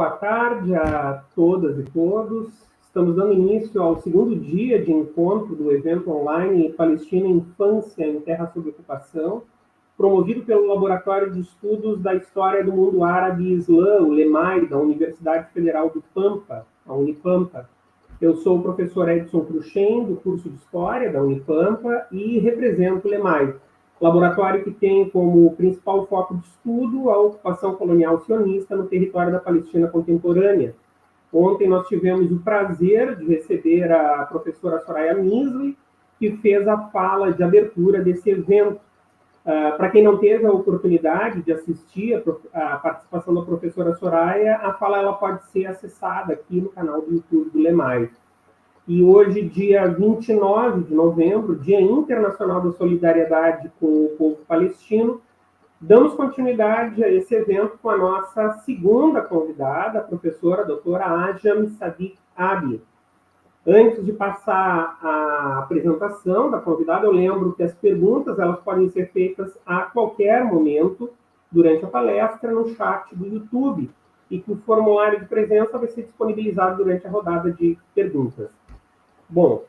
boa tarde a todas e todos. Estamos dando início ao segundo dia de encontro do evento online Palestina e Infância em Terra sob Ocupação, promovido pelo Laboratório de Estudos da História do Mundo Árabe e Islã, o LEMAI, da Universidade Federal do Pampa, a Unipampa. Eu sou o professor Edson Cruxem, do curso de História da Unipampa, e represento o LEMAI, laboratório que tem como principal foco de estudo a ocupação colonial sionista no território da Palestina contemporânea. Ontem nós tivemos o prazer de receber a professora Soraya Misley, que fez a fala de abertura desse evento. Para quem não teve a oportunidade de assistir a participação da professora Soraya, a fala ela pode ser acessada aqui no canal do YouTube do LEMAI. E hoje, dia 29 de novembro, Dia Internacional da Solidariedade com o Povo Palestino, damos continuidade a esse evento com a nossa segunda convidada, a professora doutora Ajam Sadiq Abi. Antes de passar a apresentação da convidada, eu lembro que as perguntas elas podem ser feitas a qualquer momento durante a palestra no chat do YouTube e que o formulário de presença vai ser disponibilizado durante a rodada de perguntas. Bom,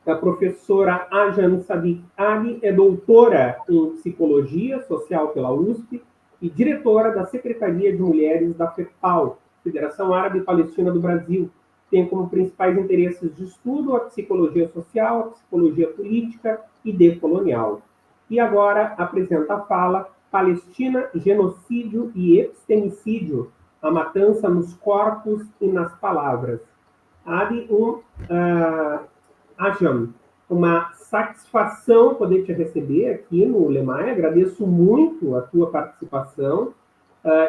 a professora Ajam Sadiq Abi é doutora em Psicologia Social pela USP e diretora da Secretaria de Mulheres da FEPAL, Federação Árabe Palestina do Brasil. Tem como principais interesses de estudo a psicologia social, a psicologia política e decolonial. E agora apresenta a fala Palestina, Genocídio e Epistemicídio, a matança nos corpos e nas palavras. Abi, Ajam, uma satisfação poder te receber aqui no LEMAI. Agradeço muito a tua participação.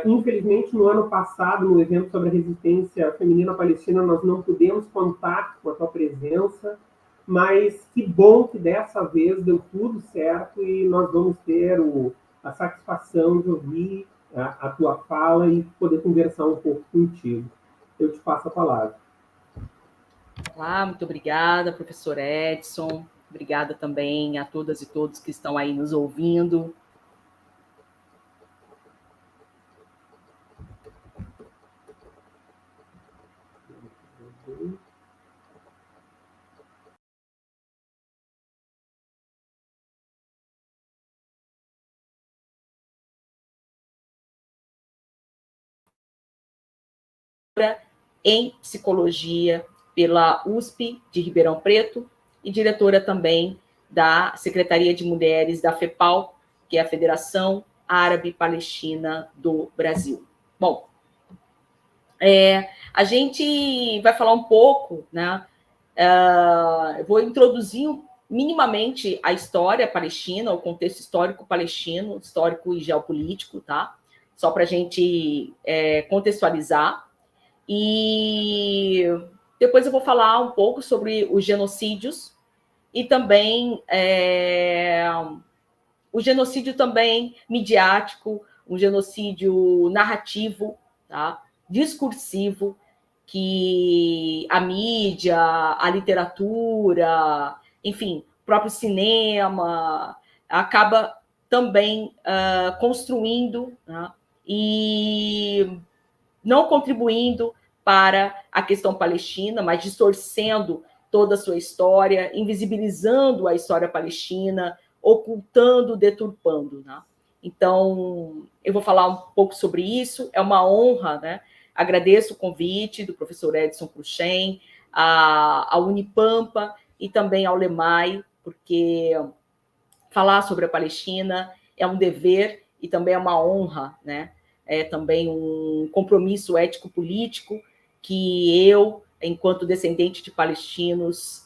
Infelizmente, no ano passado, no evento sobre a resistência feminina palestina, nós não pudemos contar com a tua presença, mas que bom que dessa vez deu tudo certo e nós vamos ter a satisfação de ouvir a tua fala e poder conversar um pouco contigo. Eu te passo a palavra. Olá, muito obrigada, professor Edson. Obrigada também a todas e todos que estão aí nos ouvindo. Em Psicologia pela USP de Ribeirão Preto e diretora também da Secretaria de Mulheres da FEPAL, que é a Federação Árabe Palestina do Brasil. Bom, a gente vai falar um pouco, né? Eu vou introduzir minimamente a história palestina, o contexto histórico palestino, histórico e geopolítico, tá? Só para a gente contextualizar. E depois eu vou falar um pouco sobre os genocídios e também o genocídio também midiático, um genocídio narrativo, tá? Discursivo, que a mídia, a literatura, enfim, o próprio cinema acaba também construindo, né? E não contribuindo para a questão palestina, mas distorcendo toda a sua história, invisibilizando a história palestina, ocultando, deturpando, né? Então, eu vou falar um pouco sobre isso, é uma honra, né? Agradeço o convite do professor Edson Cruxem, à Unipampa e também ao LEMAI, porque falar sobre a Palestina é um dever e também é uma honra, né? É também um compromisso ético-político que eu, enquanto descendente de palestinos,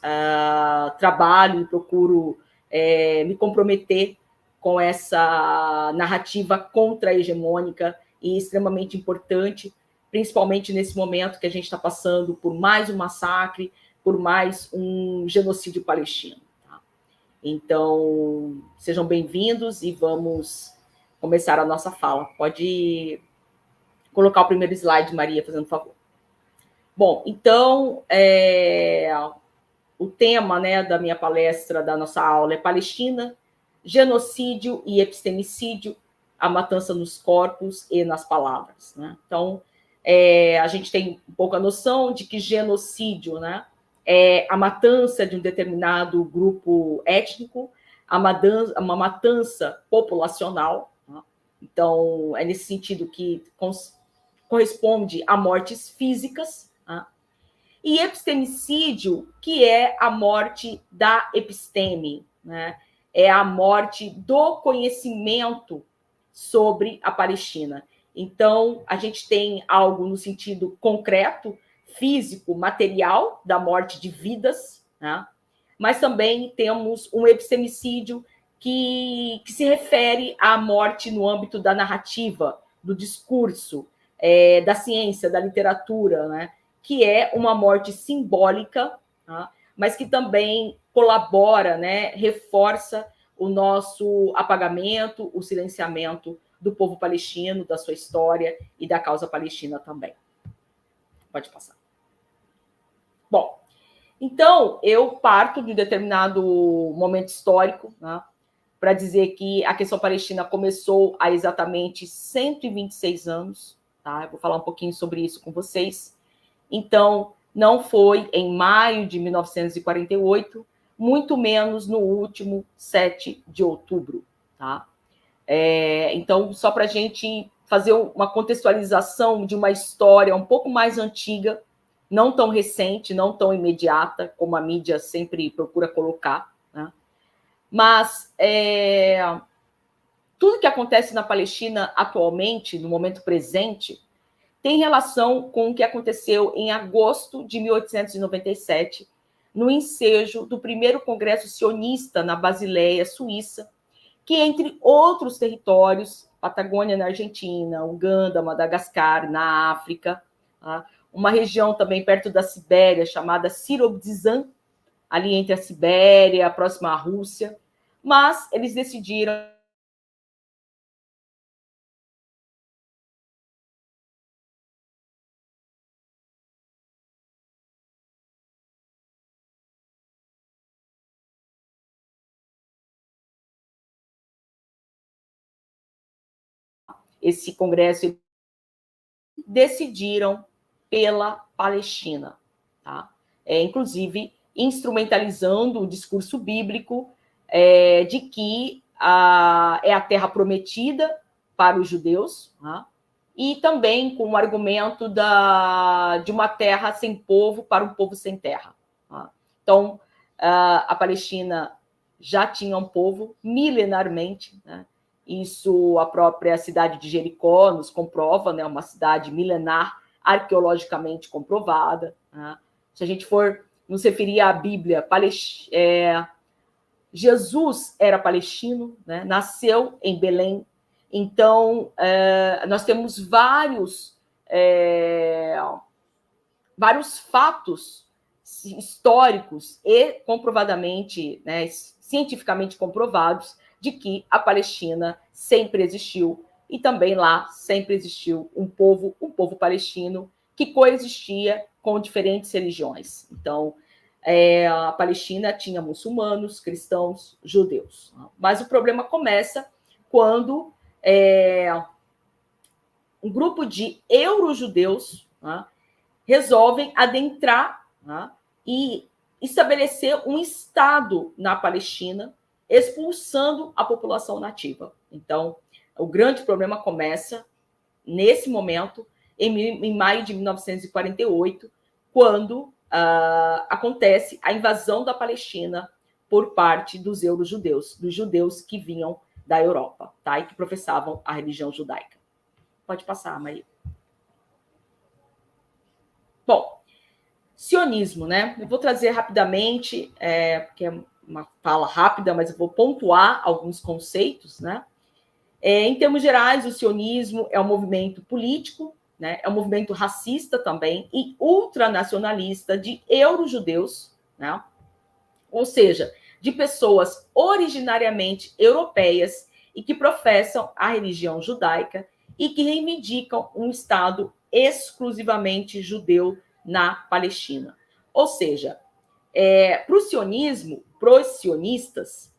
trabalho e procuro me comprometer com essa narrativa contra-hegemônica e extremamente importante, principalmente nesse momento que a gente está passando por mais um massacre, por mais um genocídio palestino. Tá? Então, sejam bem-vindos e vamos começar a nossa fala. Pode colocar o primeiro slide, Maria, fazendo favor. Bom, então, o tema, né, da minha palestra, da nossa aula, é Palestina, genocídio e epistemicídio, a matança nos corpos e nas palavras. Né? Então, a gente tem um pouco a noção de que genocídio, né, é a matança de um determinado grupo étnico, uma matança populacional. Né? Então, é nesse sentido que corresponde a mortes físicas. Né? E epistemicídio, que é a morte da episteme, né? É a morte do conhecimento sobre a Palestina. Então, a gente tem algo no sentido concreto, físico, material, da morte de vidas, né? Mas também temos um epistemicídio que se refere à morte no âmbito da narrativa, do discurso, da ciência, da literatura, né? Que é uma morte simbólica, tá? Mas que também colabora, né? Reforça o nosso apagamento, o silenciamento do povo palestino, da sua história e da causa palestina também. Pode passar. Bom, então eu parto de um determinado momento histórico, né, para dizer que a questão palestina começou há exatamente 126 anos. Tá? Eu vou falar um pouquinho sobre isso com vocês. Então, não foi em maio de 1948, muito menos no último 7 de outubro. Tá? Então, só para a gente fazer uma contextualização de uma história um pouco mais antiga, não tão recente, não tão imediata, como a mídia sempre procura colocar. Né? Mas tudo que acontece na Palestina atualmente, no momento presente, tem relação com o que aconteceu em agosto de 1897, no ensejo do primeiro Congresso Sionista na Basileia, Suíça, que, entre outros territórios, Patagônia na Argentina, Uganda, Madagascar, na África, tá? Uma região também perto da Sibéria, chamada Sirobdzan, ali entre a Sibéria, próxima à Rússia, mas eles decidiram esse congresso, decidiram pela Palestina, tá? Inclusive instrumentalizando o discurso bíblico de que é a terra prometida para os judeus, tá? E também com o argumento de uma terra sem povo para um povo sem terra. Tá? Então, a Palestina já tinha um povo milenarmente, né? Isso a própria cidade de Jericó nos comprova, né? Uma cidade milenar, arqueologicamente comprovada. Né? Se a gente for nos referir à Bíblia, Jesus era palestino, né? Nasceu em Belém. Então, nós temos vários fatos históricos e comprovadamente, né, cientificamente comprovados, de que a Palestina sempre existiu e também lá sempre existiu um povo palestino que coexistia com diferentes religiões. Então, a Palestina tinha muçulmanos, cristãos, judeus. Mas o problema começa quando um grupo de eurojudeus, né, resolvem adentrar, né, e estabelecer um Estado na Palestina, expulsando a população nativa. Então, o grande problema começa nesse momento, em maio de 1948, quando acontece a invasão da Palestina por parte dos eurojudeus, dos judeus que vinham da Europa, tá? E que professavam a religião judaica. Pode passar, Maria. Bom, sionismo, né? Eu vou trazer rapidamente, porque é uma fala rápida, mas eu vou pontuar alguns conceitos, né? Em termos gerais, o sionismo é um movimento político, né? É um movimento racista também e ultranacionalista de eurojudeus, né? Ou seja, de pessoas originariamente europeias e que professam a religião judaica e que reivindicam um Estado exclusivamente judeu na Palestina. Ou seja, para o sionismo, para os sionistas,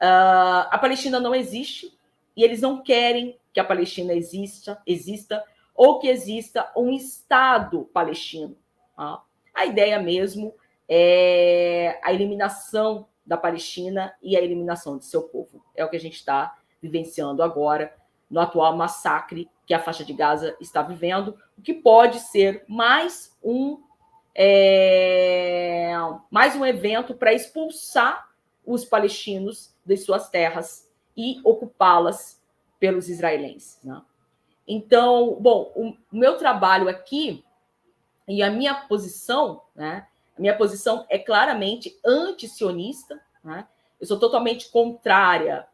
a Palestina não existe e eles não querem que a Palestina exista, ou que exista um Estado palestino. Tá? A ideia mesmo é a eliminação da Palestina e a eliminação de seu povo. É o que a gente está vivenciando agora no atual massacre que a faixa de Gaza está vivendo, o que pode ser mais um evento para expulsar os palestinos de suas terras e ocupá-las pelos israelenses. Né? Então, bom, o meu trabalho aqui e a minha posição, né? A minha posição é claramente anti-sionista, né? Eu sou totalmente contrária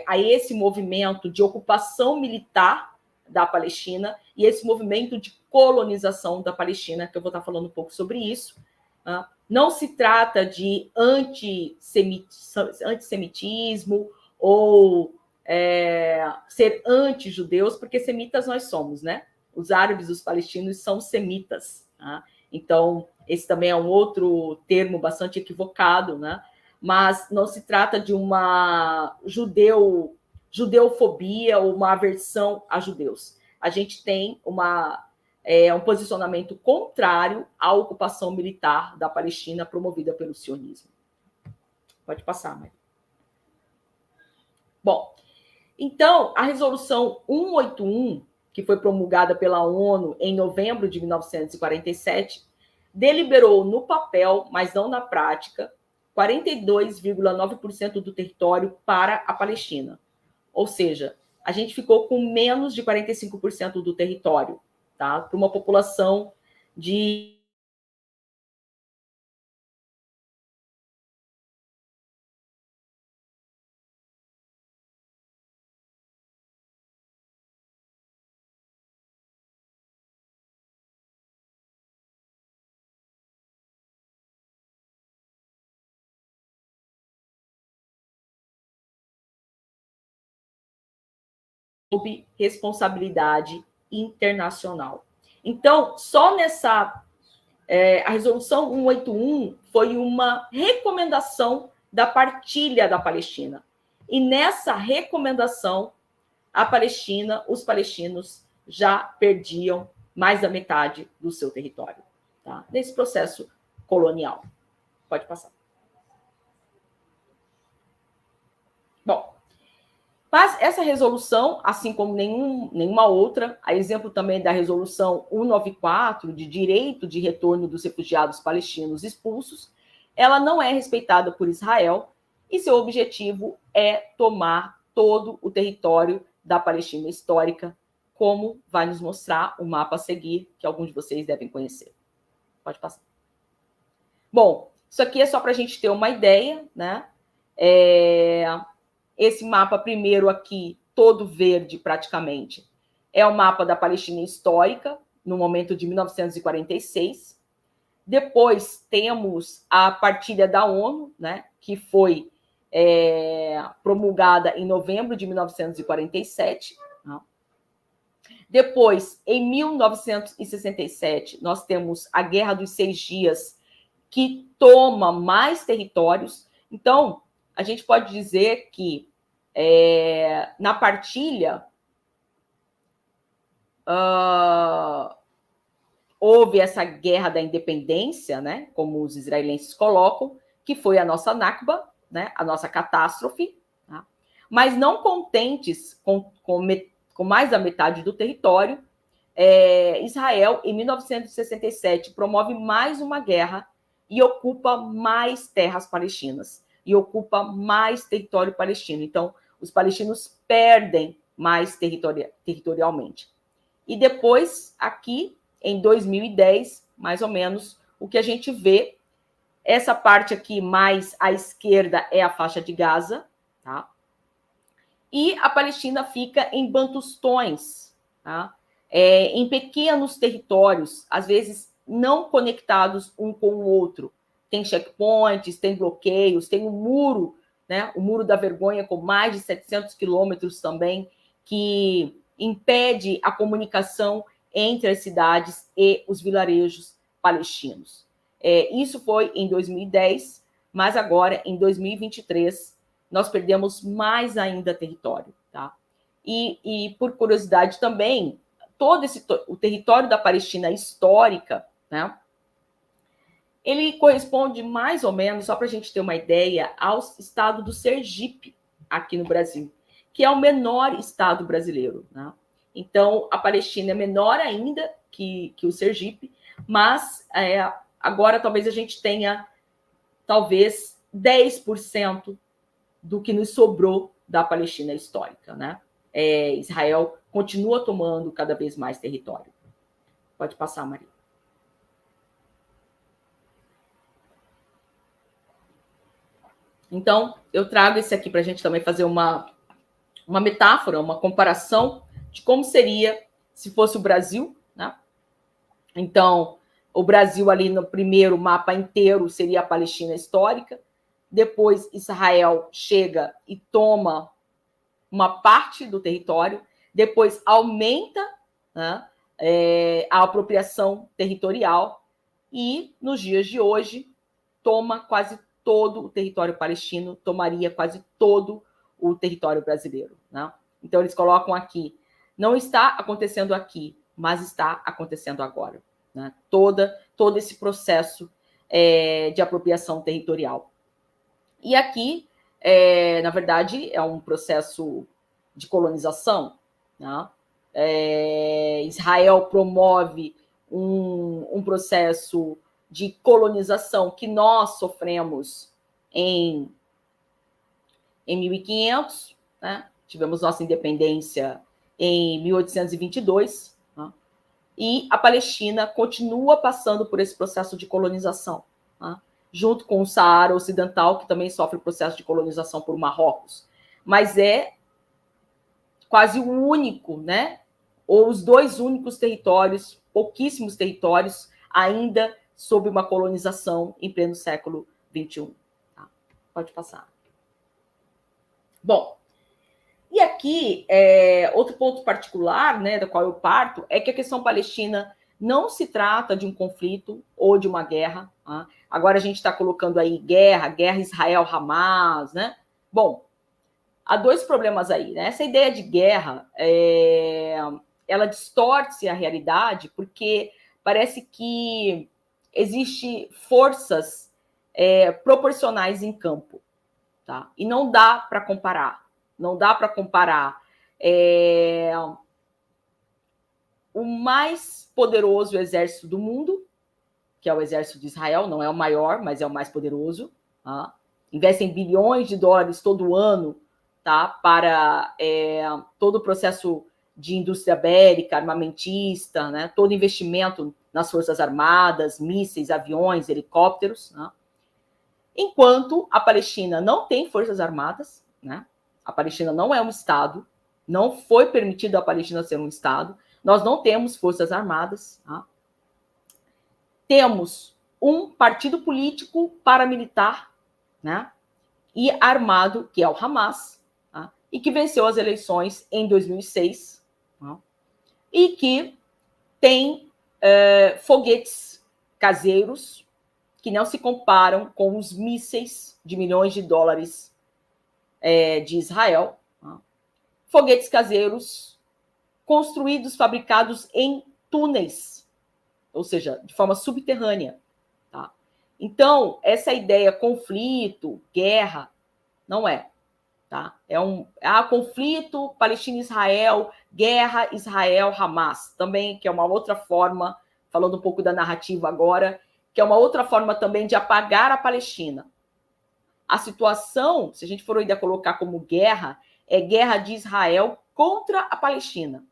a esse movimento de ocupação militar da Palestina e esse movimento de colonização da Palestina, que eu vou estar falando um pouco sobre isso. Né? Não se trata de antissemitismo ou ser anti-judeus, porque semitas nós somos, né? Os árabes, os palestinos são semitas. Tá? Então, esse também é um outro termo bastante equivocado, né? Mas não se trata de uma judeofobia ou uma aversão a judeus. A gente tem um posicionamento contrário à ocupação militar da Palestina promovida pelo sionismo. Pode passar, Maria. Bom, então, a resolução 181, que foi promulgada pela ONU em novembro de 1947, deliberou no papel, mas não na prática, 42,9% do território para a Palestina. Ou seja, a gente ficou com menos de 45% do território, tá? Para uma população de sob responsabilidade internacional. Então, só nessa... a resolução 181 foi uma recomendação da partilha da Palestina. E nessa recomendação, a Palestina, os palestinos já perdiam mais da metade do seu território, tá? Nesse processo colonial. Pode passar. Bom, mas essa resolução, assim como nenhuma outra, a exemplo também da resolução 194, de direito de retorno dos refugiados palestinos expulsos, ela não é respeitada por Israel e seu objetivo é tomar todo o território da Palestina histórica, como vai nos mostrar o mapa a seguir, que alguns de vocês devem conhecer. Pode passar. Bom, isso aqui é só para a gente ter uma ideia, né? Esse mapa primeiro aqui, todo verde praticamente, é o mapa da Palestina histórica, no momento de 1946. Depois temos a partilha da ONU, né, que foi promulgada em novembro de 1947. Né? Depois, em 1967, nós temos a Guerra dos 6 Dias, que toma mais territórios. Então, a gente pode dizer que na partilha houve essa guerra da independência, né, como os israelenses colocam, que foi a nossa Nakba, né, a nossa catástrofe, tá? Mas não contentes com mais da metade do território, Israel, em 1967, promove mais uma guerra e ocupa mais terras palestinas, e ocupa mais território palestino. Então, os palestinos perdem mais territorialmente. E depois, aqui, em 2010, mais ou menos, o que a gente vê, essa parte aqui mais à esquerda é a faixa de Gaza, tá? E a Palestina fica em bantustões, tá? Em pequenos territórios, às vezes não conectados um com o outro. Tem checkpoints, tem bloqueios, tem um muro, né? O Muro da Vergonha, com mais de 700 quilômetros também, que impede a comunicação entre as cidades e os vilarejos palestinos. Isso foi em 2010, mas agora, em 2023, nós perdemos mais ainda território. Tá? E por curiosidade também, todo o território da Palestina histórica, né, ele corresponde mais ou menos, só para a gente ter uma ideia, ao estado do Sergipe, aqui no Brasil, que é o menor estado brasileiro, né? Então, a Palestina é menor ainda que o Sergipe, mas agora talvez a gente tenha talvez 10% do que nos sobrou da Palestina histórica, né? Israel continua tomando cada vez mais território. Pode passar, Maria. Então, eu trago esse aqui para a gente também fazer uma metáfora, uma comparação de como seria se fosse o Brasil, né? Então, o Brasil ali no primeiro mapa inteiro seria a Palestina histórica, depois Israel chega e toma uma parte do território, depois aumenta, né, a apropriação territorial e, nos dias de hoje, toma quase todo o território palestino, tomaria quase todo o território brasileiro, né? Então, eles colocam aqui, não está acontecendo aqui, mas está acontecendo agora, né? Todo esse processo de apropriação territorial. E aqui, na verdade, é um processo de colonização, né? Israel promove um processo de colonização que nós sofremos em 1500, né? Tivemos nossa independência em 1822, né? E a Palestina continua passando por esse processo de colonização, né? Junto com o Saara Ocidental, que também sofre o processo de colonização por Marrocos. Mas é quase o único, né? Ou os dois únicos territórios, pouquíssimos territórios, ainda sob uma colonização em pleno século XXI. Tá? Pode passar. Bom, e aqui, outro ponto particular, né, da qual eu parto, é que a questão palestina não se trata de um conflito ou de uma guerra. Tá? Agora a gente está colocando aí guerra Israel-Hamas, né? Bom, há dois problemas aí, né? Essa ideia de guerra, ela distorce a realidade porque parece que existe forças proporcionais em campo, tá? E não dá para comparar. Não dá para comparar o mais poderoso exército do mundo, que é o exército de Israel, não é o maior, mas é o mais poderoso. Tá? Investem bilhões de dólares todo ano, tá? Para todo o processo de indústria bélica, armamentista, né? Todo investimento nas Forças Armadas, mísseis, aviões, helicópteros. Né? Enquanto a Palestina não tem Forças Armadas, né? A Palestina não é um Estado, não foi permitido a Palestina ser um Estado, nós não temos Forças Armadas. Tá? Temos um partido político paramilitar, né? E armado, que é o Hamas, tá? E que venceu as eleições em 2006, tá? E que tem foguetes caseiros que não se comparam com os mísseis de milhões de dólares de Israel. Tá? Foguetes caseiros construídos, fabricados em túneis, ou seja, de forma subterrânea. Tá? Então, essa ideia conflito, guerra, não é. Tá? Conflito Palestina-Israel, guerra Israel-Hamas, também, que é uma outra forma, falando um pouco da narrativa agora, que é uma outra forma também de apagar a Palestina. A situação, se a gente for ainda colocar como guerra, é guerra de Israel contra a Palestina.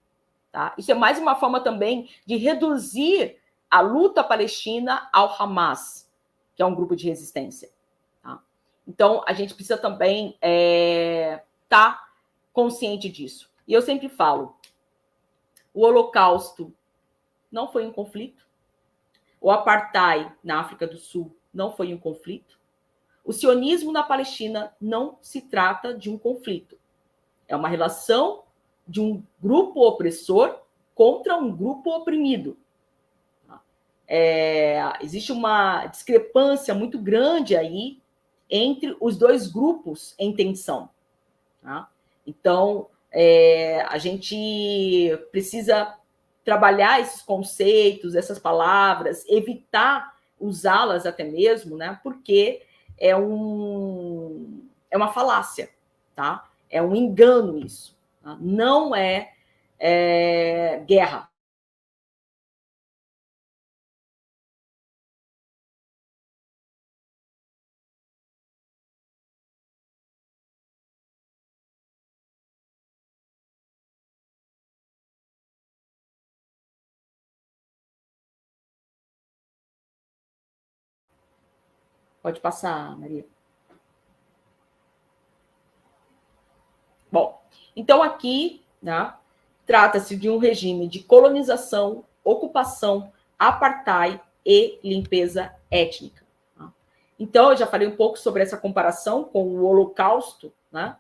Tá? Isso é mais uma forma também de reduzir a luta palestina ao Hamas, que é um grupo de resistência. Tá? Então, a gente precisa também estar consciente disso. E eu sempre falo, o Holocausto não foi um conflito, o Apartheid na África do Sul não foi um conflito, o sionismo na Palestina não se trata de um conflito. É uma relação de um grupo opressor contra um grupo oprimido. Existe uma discrepância muito grande aí entre os dois grupos em tensão. Tá? Então, a gente precisa trabalhar esses conceitos, essas palavras, evitar usá-las até mesmo, né? Porque é uma falácia, tá? É um engano isso. Tá? Não é guerra. Pode passar, Maria. Bom, então aqui, né, trata-se de um regime de colonização, ocupação, apartheid e limpeza étnica. Tá? Então, eu já falei um pouco sobre essa comparação com o Holocausto, né?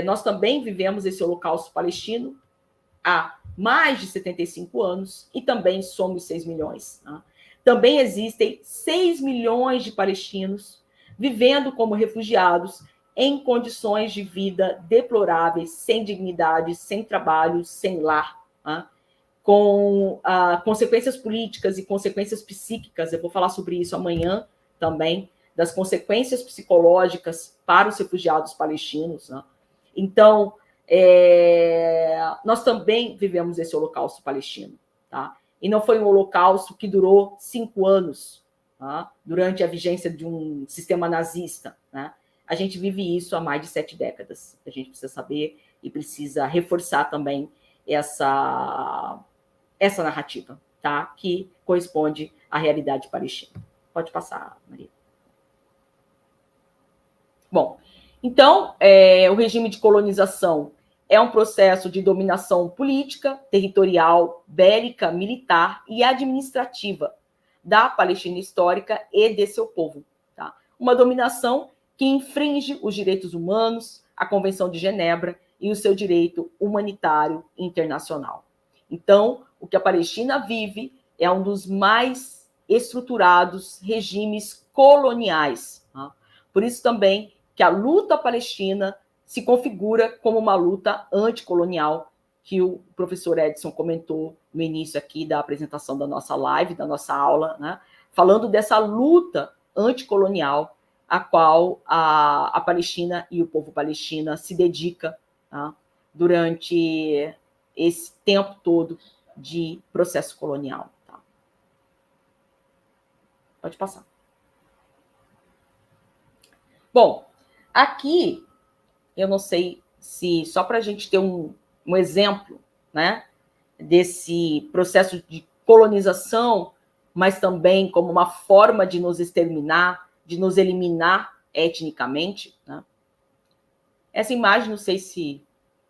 Nós também vivemos esse Holocausto palestino há mais de 75 anos e também somos 6 milhões. Tá? Também existem 6 milhões de palestinos vivendo como refugiados em condições de vida deploráveis, sem dignidade, sem trabalho, sem lar, tá? Com consequências políticas e consequências psíquicas. Eu vou falar sobre isso amanhã também, das consequências psicológicas para os refugiados palestinos. Tá? Então, nós também vivemos esse holocausto palestino. Tá? E não foi um holocausto que durou 5 anos, tá? Durante a vigência de um sistema nazista. Né? A gente vive isso há mais de 7 décadas. A gente precisa saber e precisa reforçar também essa narrativa, tá? Que corresponde à realidade palestina. Pode passar, Maria. Bom, então, o regime de colonização é um processo de dominação política, territorial, bélica, militar e administrativa da Palestina histórica e de seu povo. Tá? Uma dominação que infringe os direitos humanos, a Convenção de Genebra e o seu direito humanitário internacional. Então, o que a Palestina vive é um dos mais estruturados regimes coloniais. Tá? Por isso também que a luta palestina se configura como uma luta anticolonial, que o professor Edson comentou no início aqui da apresentação da nossa live, da nossa aula, né? Falando dessa luta anticolonial a qual a Palestina e o povo palestino se dedica, tá? Durante esse tempo todo de processo colonial. Tá? Pode passar. Bom, aqui, eu não sei se, só para a gente ter um exemplo, né, desse processo de colonização, mas também como uma forma de nos exterminar, de nos eliminar etnicamente. Né? Essa imagem, não sei se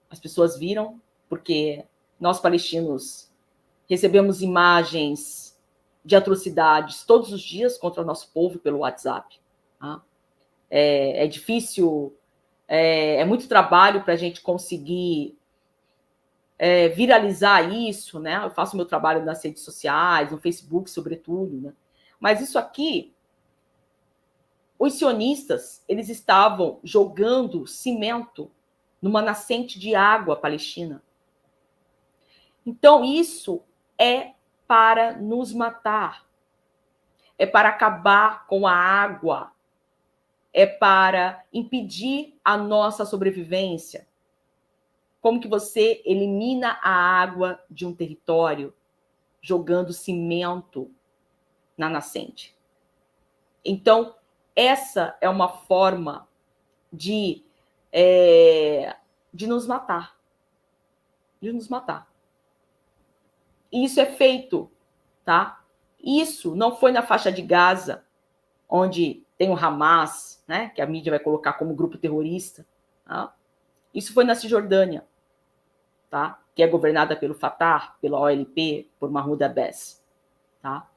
as pessoas viram, porque nós palestinos recebemos imagens de atrocidades todos os dias contra o nosso povo pelo WhatsApp. Tá? É difícil, é muito trabalho para a gente conseguir viralizar isso, né? Eu faço meu trabalho nas redes sociais, no Facebook, sobretudo, né? Mas isso aqui, os sionistas, eles estavam jogando cimento numa nascente de água palestina. Então, isso é para nos matar, é para acabar com a água, é para impedir a nossa sobrevivência. Como que você elimina a água de um território jogando cimento na nascente? Então, essa é uma forma de nos matar. De nos matar. E isso é feito, tá? Isso não foi na faixa de Gaza, onde tem o Hamas, né, que a mídia vai colocar como grupo terrorista. Tá? Isso foi na Cisjordânia, tá? Que é governada pelo Fatah, pela OLP, por Mahmoud Abbas. Tá?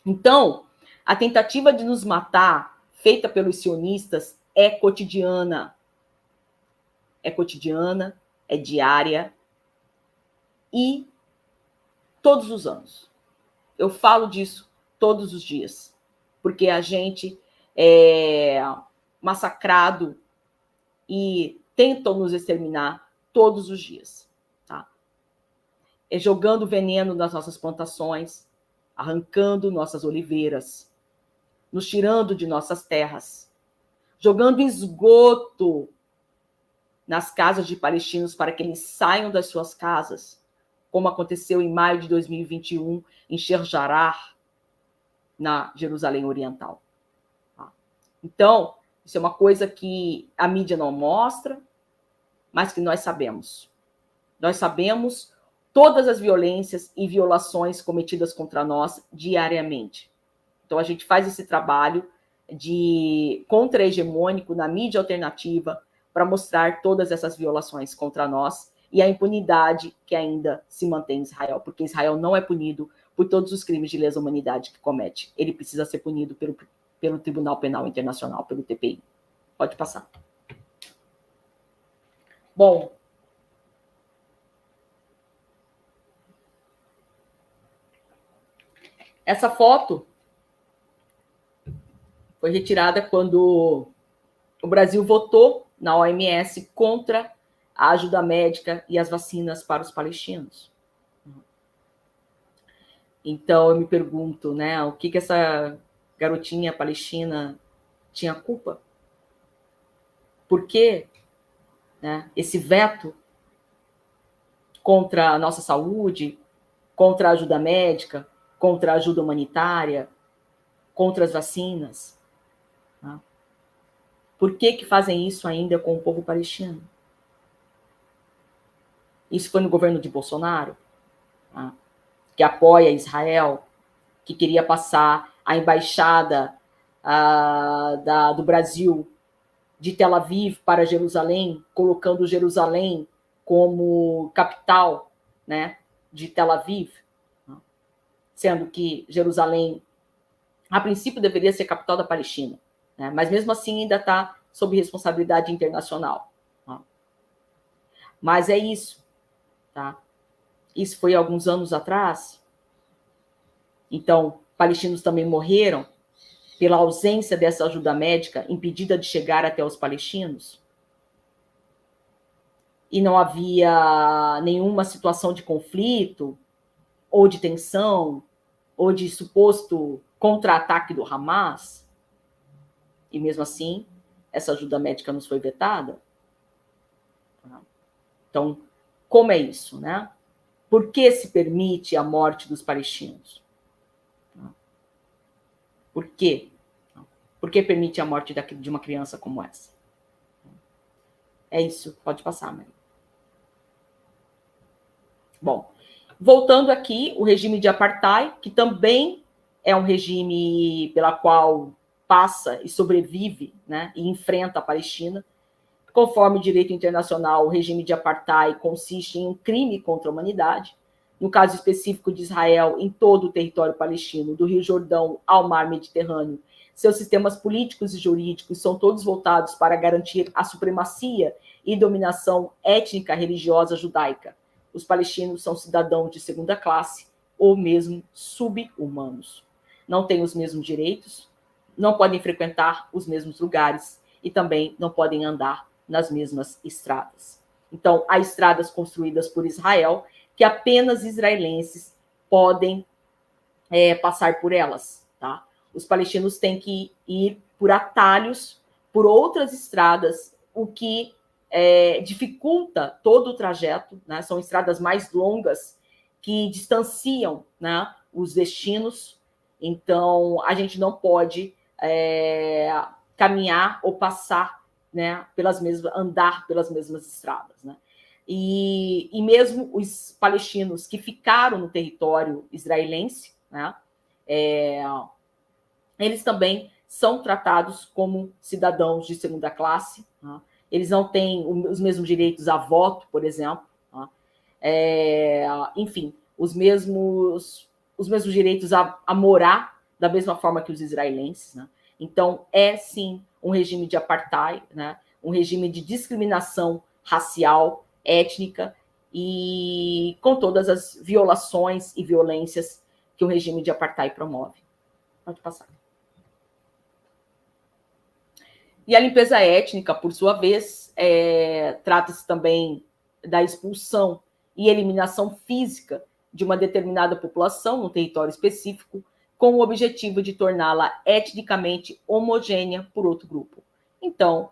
Então, a tentativa de nos matar, feita pelos sionistas, é cotidiana. É cotidiana, é diária e todos os anos. Eu falo disso todos os dias, porque a gente é massacrado e tentam nos exterminar todos os dias. Tá? jogando veneno nas nossas plantações, arrancando nossas oliveiras, nos tirando de nossas terras, jogando esgoto nas casas de palestinos para que eles saiam das suas casas, como aconteceu em maio de 2021 em Sheikh Jarrah, na Jerusalém Oriental. Então, isso é uma coisa que a mídia não mostra, mas que nós sabemos. Nós sabemos todas as violências e violações cometidas contra nós diariamente. Então, a gente faz esse trabalho de contra-hegemônico na mídia alternativa para mostrar todas essas violações contra nós e a impunidade que ainda se mantém em Israel, porque Israel não é punido por todos os crimes de lesa humanidade que comete. Ele precisa ser punido pelo Tribunal Penal Internacional, pelo TPI. Pode passar. Bom, essa foto foi retirada quando o Brasil votou na OMS contra a ajuda médica e as vacinas para os palestinos. Então, eu me pergunto, né, o que essa garotinha palestina tinha culpa? Por que, né, esse veto contra a nossa saúde, contra a ajuda médica, contra a ajuda humanitária, contra as vacinas? Né? Por que fazem isso ainda com o povo palestino? Isso foi no governo de Bolsonaro, né, que apoia Israel, que queria passar a embaixada do Brasil de Tel Aviv para Jerusalém, colocando Jerusalém como capital, né, de Tel Aviv, sendo que Jerusalém, a princípio, deveria ser capital da Palestina, né, mas mesmo assim ainda está sob responsabilidade internacional. Tá? Mas é isso. Tá? Isso foi alguns anos atrás. Então, palestinos também morreram pela ausência dessa ajuda médica impedida de chegar até os palestinos. E não havia nenhuma situação de conflito, ou de tensão, ou de suposto contra-ataque do Hamas. E mesmo assim, essa ajuda médica nos foi vetada. Então, como é isso, né? Por que se permite a morte dos palestinos? Por quê? Por que permite a morte de uma criança como essa? É isso, pode passar, Mãe. Bom, voltando aqui, o regime de apartheid, que também é um regime pela qual passa e sobrevive, né, e enfrenta a Palestina. Conforme o direito internacional, o regime de apartheid consiste em um crime contra a humanidade, no caso específico de Israel, em todo o território palestino, do Rio Jordão ao Mar Mediterrâneo. Seus sistemas políticos e jurídicos são todos voltados para garantir a supremacia e dominação étnica religiosa judaica. Os palestinos são cidadãos de segunda classe ou mesmo sub-humanos. Não têm os mesmos direitos, não podem frequentar os mesmos lugares e também não podem andar nas mesmas estradas. Então, há estradas construídas por Israel que apenas israelenses podem passar por elas. Tá? Os palestinos têm que ir por atalhos, por outras estradas, o que dificulta todo o trajeto, né? São estradas mais longas que distanciam, né, os destinos. Então, a gente não pode caminhar ou passar, né, andar pelas mesmas estradas, né? E mesmo os palestinos que ficaram no território israelense, né, eles também são tratados como cidadãos de segunda classe, né? Eles não têm os mesmos direitos a voto, por exemplo, né? Enfim, os mesmos direitos a morar da mesma forma que os israelenses, né? Então, é sim um regime de apartheid, né? Um regime de discriminação racial, étnica e com todas as violações e violências que o regime de apartheid promove. Pode passar. E a limpeza étnica, por sua vez, trata-se também da expulsão e eliminação física de uma determinada população no território específico, com o objetivo de torná-la etnicamente homogênea por outro grupo. Então,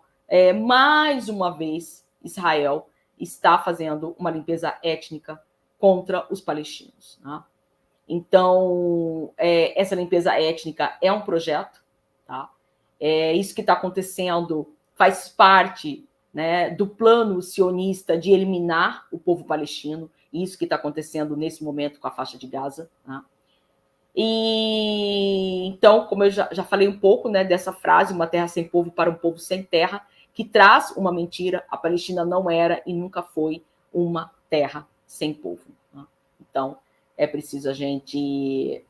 mais uma vez, Israel está fazendo uma limpeza étnica contra os palestinos. Né? Então, essa limpeza étnica é um projeto, tá? Isso que está acontecendo faz parte, né, do plano sionista de eliminar o povo palestino, isso que está acontecendo nesse momento com a faixa de Gaza. Né? E então, como eu já falei um pouco, né, dessa frase, uma terra sem povo para um povo sem terra, que traz uma mentira: a Palestina não era e nunca foi uma terra sem povo. Né? Então, é preciso a gente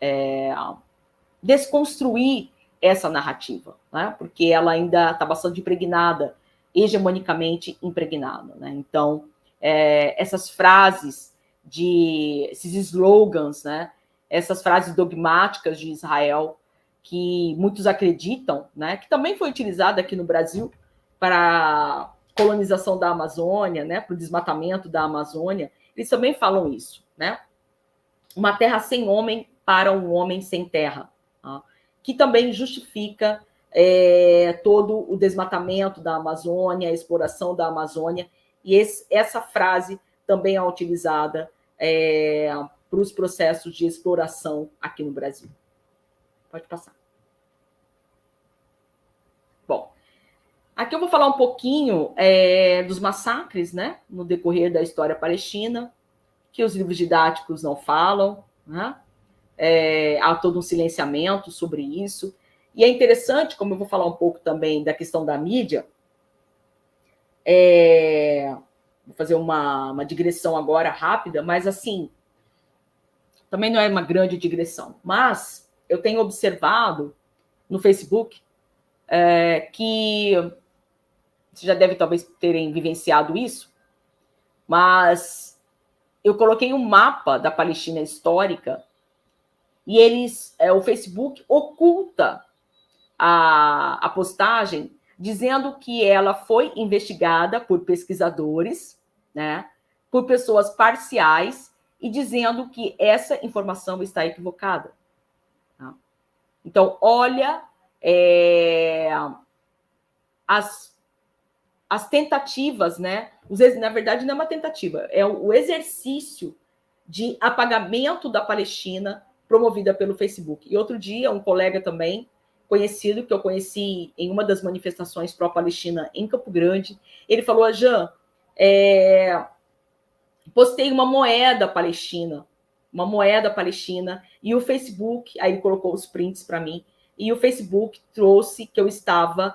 desconstruir essa narrativa, né? Porque ela ainda está bastante impregnada, hegemonicamente impregnada. Né? Então, essas frases, esses slogans, né? Essas frases dogmáticas de Israel, que muitos acreditam, né? Que também foi utilizada aqui no Brasil para a colonização da Amazônia, né? Para o desmatamento da Amazônia, eles também falam isso, né? Uma terra sem homem para um homem sem terra, tá? Que também justifica todo o desmatamento da Amazônia, a exploração da Amazônia, e essa frase também é utilizada para os processos de exploração aqui no Brasil. Pode passar. Bom, aqui eu vou falar um pouquinho dos massacres, né, no decorrer da história palestina, que os livros didáticos não falam, né? Há todo um silenciamento sobre isso. E é interessante, como eu vou falar um pouco também da questão da mídia, vou fazer uma digressão agora rápida, mas assim, também não é uma grande digressão, mas eu tenho observado no Facebook que você já deve talvez terem vivenciado isso, mas eu coloquei um mapa da Palestina histórica e o Facebook oculta a postagem dizendo que ela foi investigada por pesquisadores, né, por pessoas parciais, e dizendo que essa informação está equivocada. Tá? Então, olha as tentativas, né? Na verdade, não é uma tentativa, é o exercício de apagamento da Palestina promovida pelo Facebook. E outro dia, um colega também, conhecido, que eu conheci em uma das manifestações pró-Palestina em Campo Grande, ele falou: Jean, postei uma moeda palestina, e o Facebook, aí ele colocou os prints para mim, e o Facebook trouxe que eu estava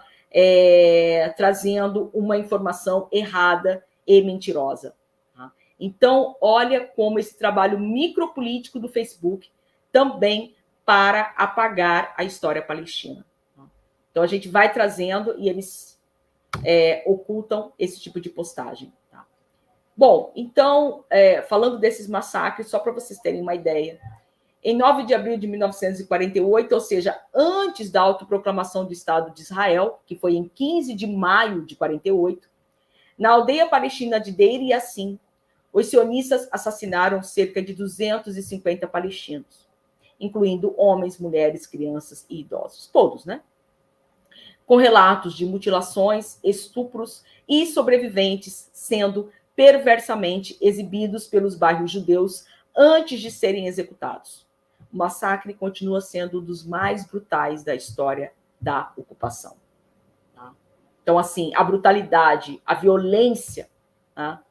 trazendo uma informação errada e mentirosa. Tá? Então, olha como esse trabalho micropolítico do Facebook também para apagar a história palestina. Tá? Então, a gente vai trazendo e eles ocultam esse tipo de postagem. Tá? Bom, então, falando desses massacres, só para vocês terem uma ideia, em 9 de abril de 1948, ou seja, antes da autoproclamação do Estado de Israel, que foi em 15 de maio de 48, na aldeia palestina de Deir Yassin, os sionistas assassinaram cerca de 250 palestinos, incluindo homens, mulheres, crianças e idosos, todos, né? Com relatos de mutilações, estupros e sobreviventes sendo perversamente exibidos pelos bairros judeus antes de serem executados. O massacre continua sendo um dos mais brutais da história da ocupação. Tá? Então, assim, a brutalidade, a violência, tá?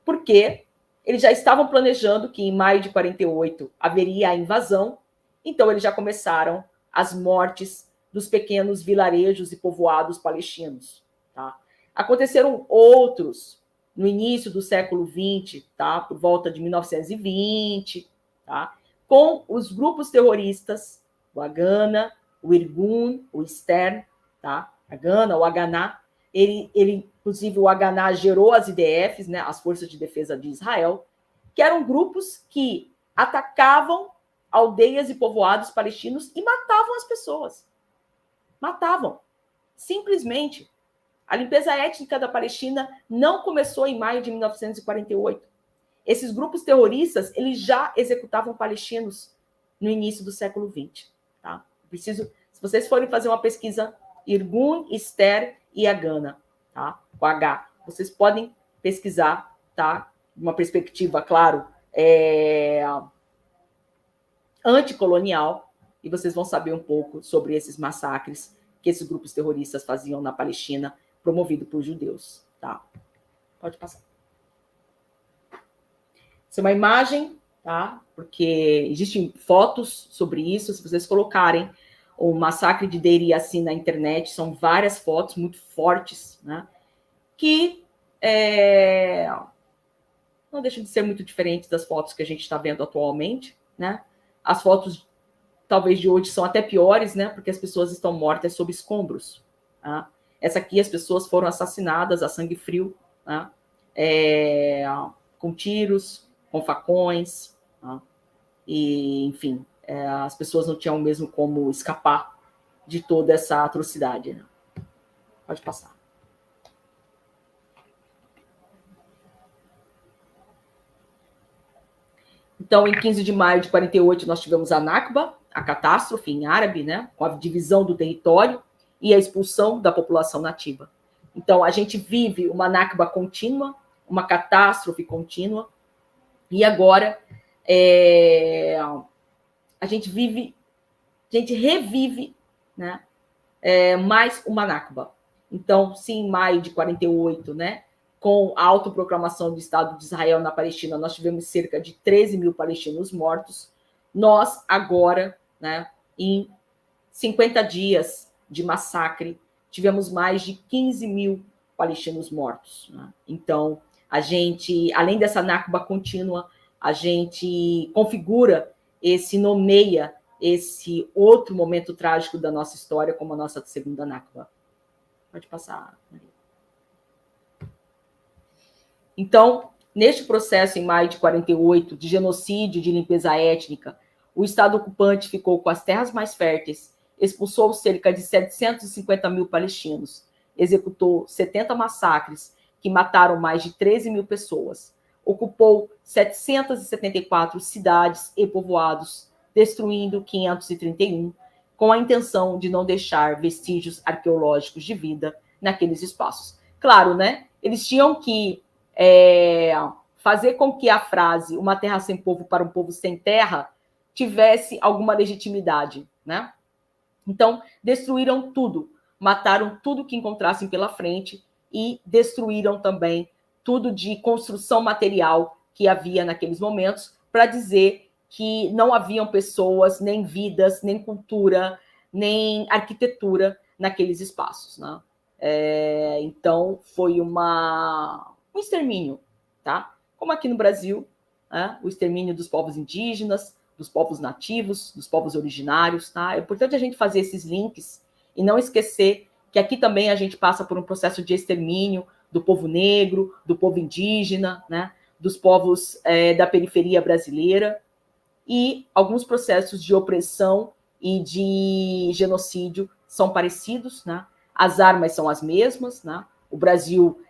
Porque eles já estavam planejando que em maio de 48 haveria a invasão, então eles já começaram as mortes dos pequenos vilarejos e povoados palestinos. Tá? Aconteceram outros no início do século XX, tá? Por volta de 1920, tá? Com os grupos terroristas, o Haganah, o Irgun, o Stern, tá? Haganah, o Haganah, inclusive o Haganah gerou as IDFs, né? As Forças de Defesa de Israel, que eram grupos que atacavam aldeias e povoados palestinos e matavam as pessoas. Matavam. Simplesmente. A limpeza étnica da Palestina não começou em maio de 1948. esses grupos terroristas, eles já executavam palestinos no início do século XX. Tá? Se vocês forem fazer uma pesquisa, Irgun, Ster e Agana, tá? Com H, vocês podem pesquisar, tá? Uma perspectiva, claro, anticolonial, e vocês vão saber um pouco sobre esses massacres que esses grupos terroristas faziam na Palestina, promovido por judeus. Tá? Pode passar. Essa é uma imagem, tá? Porque existem fotos sobre isso. Se vocês colocarem o massacre de Deir Yassin na internet, são várias fotos muito fortes, né? Que não deixam de ser muito diferentes das fotos que a gente está vendo atualmente, né? As fotos, talvez de hoje, são até piores, né? Porque as pessoas estão mortas sob escombros. Tá? Essa aqui, as pessoas foram assassinadas a sangue frio, tá? Com tiros, com facões, tá? E, enfim, as pessoas não tinham mesmo como escapar de toda essa atrocidade. Né? Pode passar. Então, em 15 de maio de 48, nós tivemos a Nakba, a catástrofe em árabe, né, com a divisão do território e a expulsão da população nativa. Então, a gente vive uma Nakba contínua, uma catástrofe contínua, e agora a gente revive, né, mais uma Nakba. Então, se em maio de 48, né, com a autoproclamação do Estado de Israel na Palestina, nós tivemos cerca de 13 mil palestinos mortos, nós agora, né, em 50 dias de massacre, tivemos mais de 15 mil palestinos mortos. Né? Então, a gente, além dessa Nakba contínua, a gente nomeia esse outro momento trágico da nossa história como a nossa segunda Nakba. Pode passar, Maria. Então, neste processo, em maio de 48, de genocídio, de limpeza étnica, o Estado ocupante ficou com as terras mais férteis, expulsou cerca de 750 mil palestinos, executou 70 massacres que mataram mais de 13 mil pessoas, ocupou 774 cidades e povoados, destruindo 531, com a intenção de não deixar vestígios arqueológicos de vida naqueles espaços. Claro, né? Eles tinham que fazer com que a frase "uma terra sem povo para um povo sem terra" tivesse alguma legitimidade, né? Então, destruíram tudo, mataram tudo que encontrassem pela frente e destruíram também tudo de construção material que havia naqueles momentos, para dizer que não haviam pessoas, nem vidas, nem cultura, nem arquitetura naqueles espaços, né? Então, foi um extermínio, tá? Como aqui no Brasil, né? O extermínio dos povos indígenas, dos povos nativos, dos povos originários, tá? É importante a gente fazer esses links e não esquecer que aqui também a gente passa por um processo de extermínio do povo negro, do povo indígena, né? Dos povos da periferia brasileira, e alguns processos de opressão e de genocídio são parecidos, né? As armas são as mesmas, né? O Brasil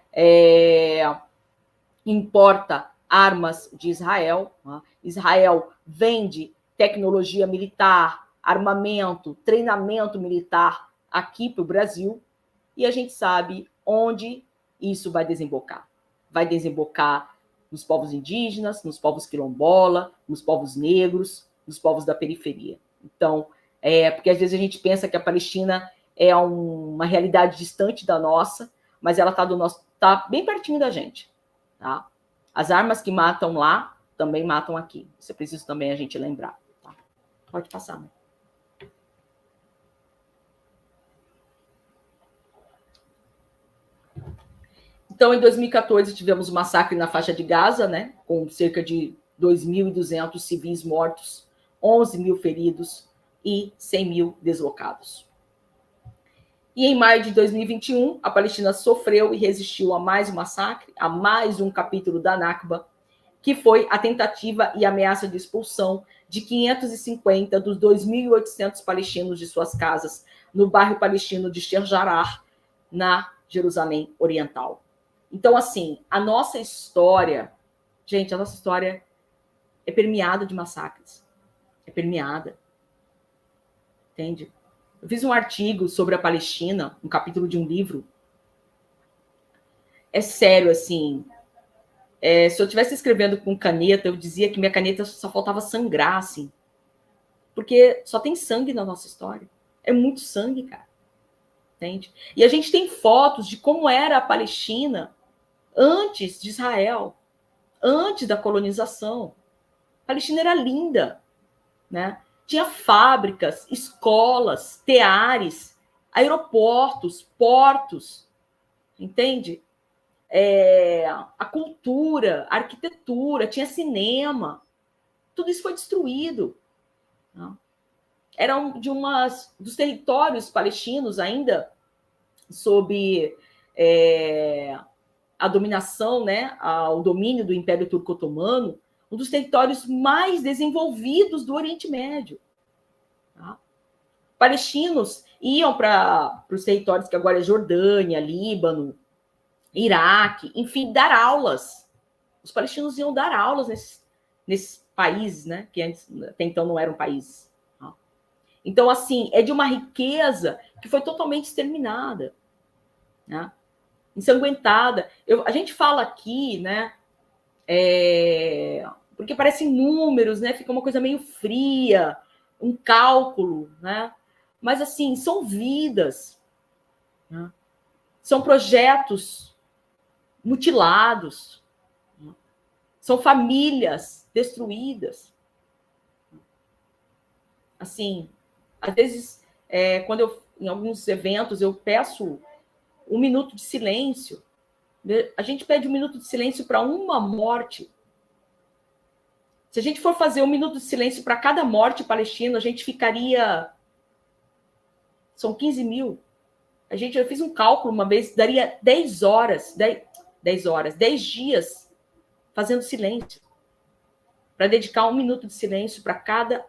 importa armas de Israel, né? Israel vende tecnologia militar, armamento, treinamento militar aqui para o Brasil, e a gente sabe onde isso vai desembocar. Vai desembocar nos povos indígenas, nos povos quilombola, nos povos negros, nos povos da periferia. Então, porque às vezes a gente pensa que a Palestina é uma realidade distante da nossa, mas ela está bem pertinho da gente. Tá? As armas que matam lá também matam aqui. Isso é preciso também a gente lembrar. Tá? Pode passar, né? Então, em 2014, tivemos o massacre na faixa de Gaza, né, com cerca de 2.200 civis mortos, 11 mil feridos e 100 mil deslocados. E em maio de 2021, a Palestina sofreu e resistiu a mais um massacre, a mais um capítulo da Nakba, que foi a tentativa e ameaça de expulsão de 550 dos 2.800 palestinos de suas casas no bairro palestino de Sheikh Jarrah, na Jerusalém Oriental. Então, assim, a nossa história Gente, a nossa história é permeada de massacres. É permeada. Entende? Eu fiz um artigo sobre a Palestina, um capítulo de um livro. É sério, assim. Se eu estivesse escrevendo com caneta, eu dizia que minha caneta só faltava sangrar, assim. Porque só tem sangue na nossa história. É muito sangue, cara. Entende? E a gente tem fotos de como era a Palestina antes de Israel, antes da colonização. A Palestina era linda, né? Tinha fábricas, escolas, teares, aeroportos, portos, entende? A cultura, a arquitetura, tinha cinema, tudo isso foi destruído. Né? Eram dos territórios palestinos ainda sob a dominação, né, o domínio do Império Turco-Otomano, um dos territórios mais desenvolvidos do Oriente Médio. Tá? Palestinos iam para os territórios que agora é Jordânia, Líbano, Iraque, enfim, dar aulas. Os palestinos iam dar aulas nesses países, né, que até então não eram países. Tá? Então, assim, é de uma riqueza que foi totalmente exterminada. Né? Ensanguentada. A gente fala aqui, né, porque parecem números, né, fica uma coisa meio fria, um cálculo, né, mas assim, são vidas, né? São projetos mutilados, né? São famílias destruídas. Assim, às vezes, quando em alguns eventos eu peço 1 minuto de silêncio, a gente pede 1 minuto de silêncio para uma morte. Se a gente for fazer 1 minuto de silêncio para cada morte palestina, a gente ficaria... São 15 mil. Eu fiz um cálculo uma vez, daria 10 horas, 10 dias fazendo silêncio. Para dedicar 1 minuto de silêncio para cada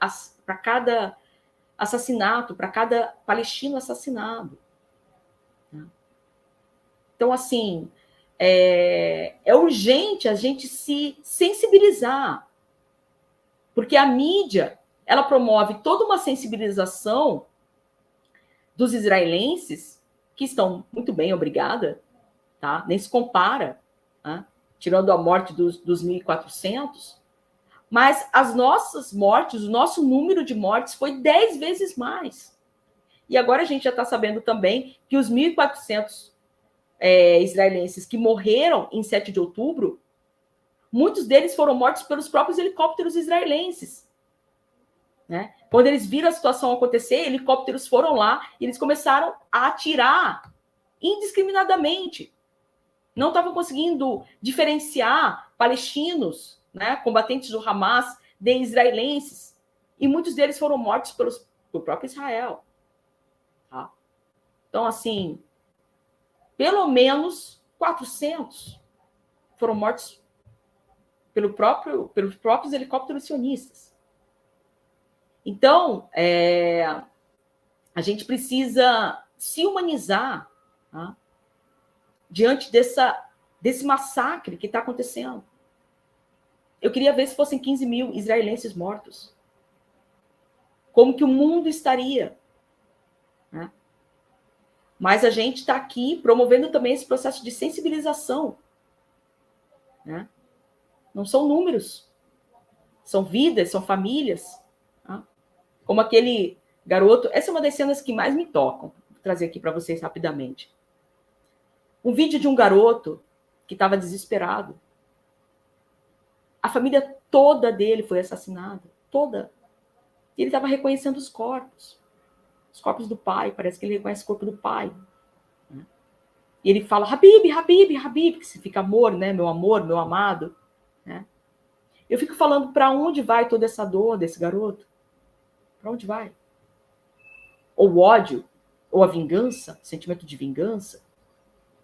assassinato, para cada palestino assassinado. Então, assim, é urgente a gente se sensibilizar. Porque a mídia, ela promove toda uma sensibilização dos israelenses, que estão muito bem, obrigada, tá? Nem se compara, tá? Tirando a morte dos 1.400, mas as nossas mortes, o nosso número de mortes foi 10 vezes mais. E agora a gente já está sabendo também que os 1.400 israelenses que morreram em 7 de outubro, muitos deles foram mortos pelos próprios helicópteros israelenses. Né? Quando eles viram a situação acontecer, helicópteros foram lá e eles começaram a atirar indiscriminadamente. Não estavam conseguindo diferenciar palestinos, né, combatentes do Hamas, de israelenses. E muitos deles foram mortos pelo próprio Israel. Tá? Então, assim, pelo menos 400 foram mortos pelos próprios helicópteros sionistas. Então, a gente precisa se humanizar, tá? Diante desse massacre que está acontecendo. Eu queria ver se fossem 15 mil israelenses mortos. Como que o mundo estaria? Né? Mas a gente está aqui promovendo também esse processo de sensibilização. Né? Não são números. São vidas, são famílias. Tá? Como aquele garoto... Essa é uma das cenas que mais me tocam. Vou trazer aqui para vocês rapidamente. Um vídeo de um garoto que estava desesperado. A família toda dele foi assassinada. Toda. E ele estava reconhecendo os corpos. Os corpos do pai. Parece que ele reconhece o corpo do pai. E ele fala, Habib, Habib, Habib, que significa amor, né? Meu amor, meu amado. Né? Eu fico falando para onde vai toda essa dor desse garoto? Para onde vai? Ou o ódio, ou a vingança, sentimento de vingança.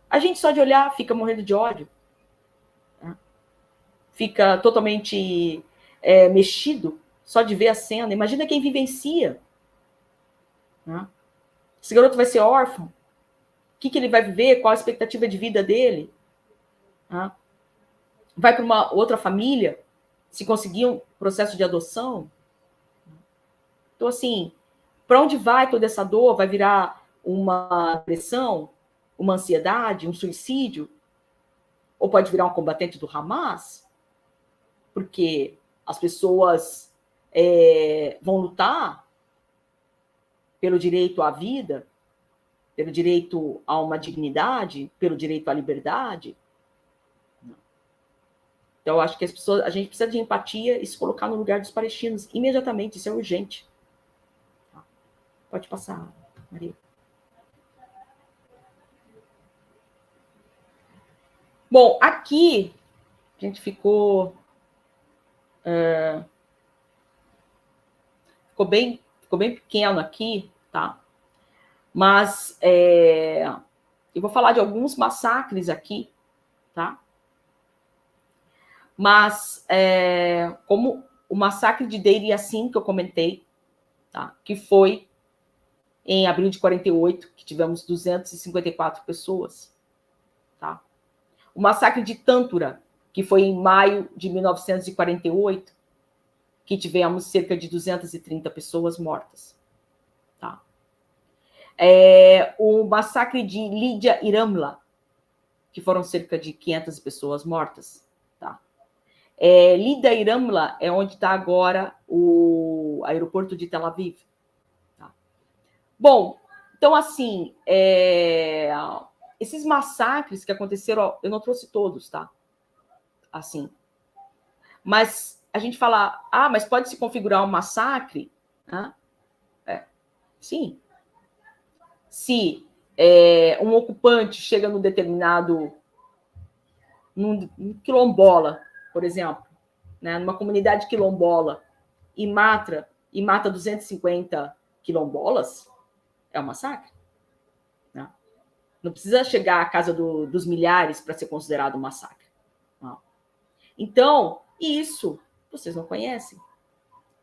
A gente só de olhar fica morrendo de ódio. Né? Fica totalmente mexido só de ver a cena. Imagina quem vivencia. Né? Esse garoto vai ser órfão. O que ele vai viver? Qual a expectativa de vida dele? Né? vai para uma outra família, se conseguir um processo de adoção. Então, assim, para onde vai toda essa dor? Vai virar uma depressão, uma ansiedade, um suicídio? Ou pode virar um combatente do Hamas? Porque as pessoas vão lutar pelo direito à vida, pelo direito a uma dignidade, pelo direito à liberdade. Então, eu acho que a gente precisa de empatia e se colocar no lugar dos palestinos imediatamente, isso é urgente. Pode passar, Maria. Bom, aqui a gente ficou bem pequeno aqui, tá? Mas eu vou falar de alguns massacres aqui, tá? Mas como o massacre de Deir Yassin, que eu comentei, tá? Que foi em abril de 48, que tivemos 254 pessoas, tá? O massacre de Tântura, que foi em maio de 1948, que tivemos cerca de 230 pessoas mortas. Tá? O massacre de Lydia e Ramla, que foram cerca de 500 pessoas mortas. Tá? Lydia e Ramla é onde está agora o aeroporto de Tel Aviv. Tá? Bom, então, assim, esses massacres que aconteceram, eu não trouxe todos, tá? Assim. Mas a gente fala, mas pode se configurar um massacre? Sim. Se um ocupante chega num determinado num quilombola, por exemplo, né, numa comunidade quilombola, e mata 250 quilombolas, é um massacre. Né? Não precisa chegar à casa dos milhares para ser considerado um massacre. Não. Então, isso vocês não conhecem.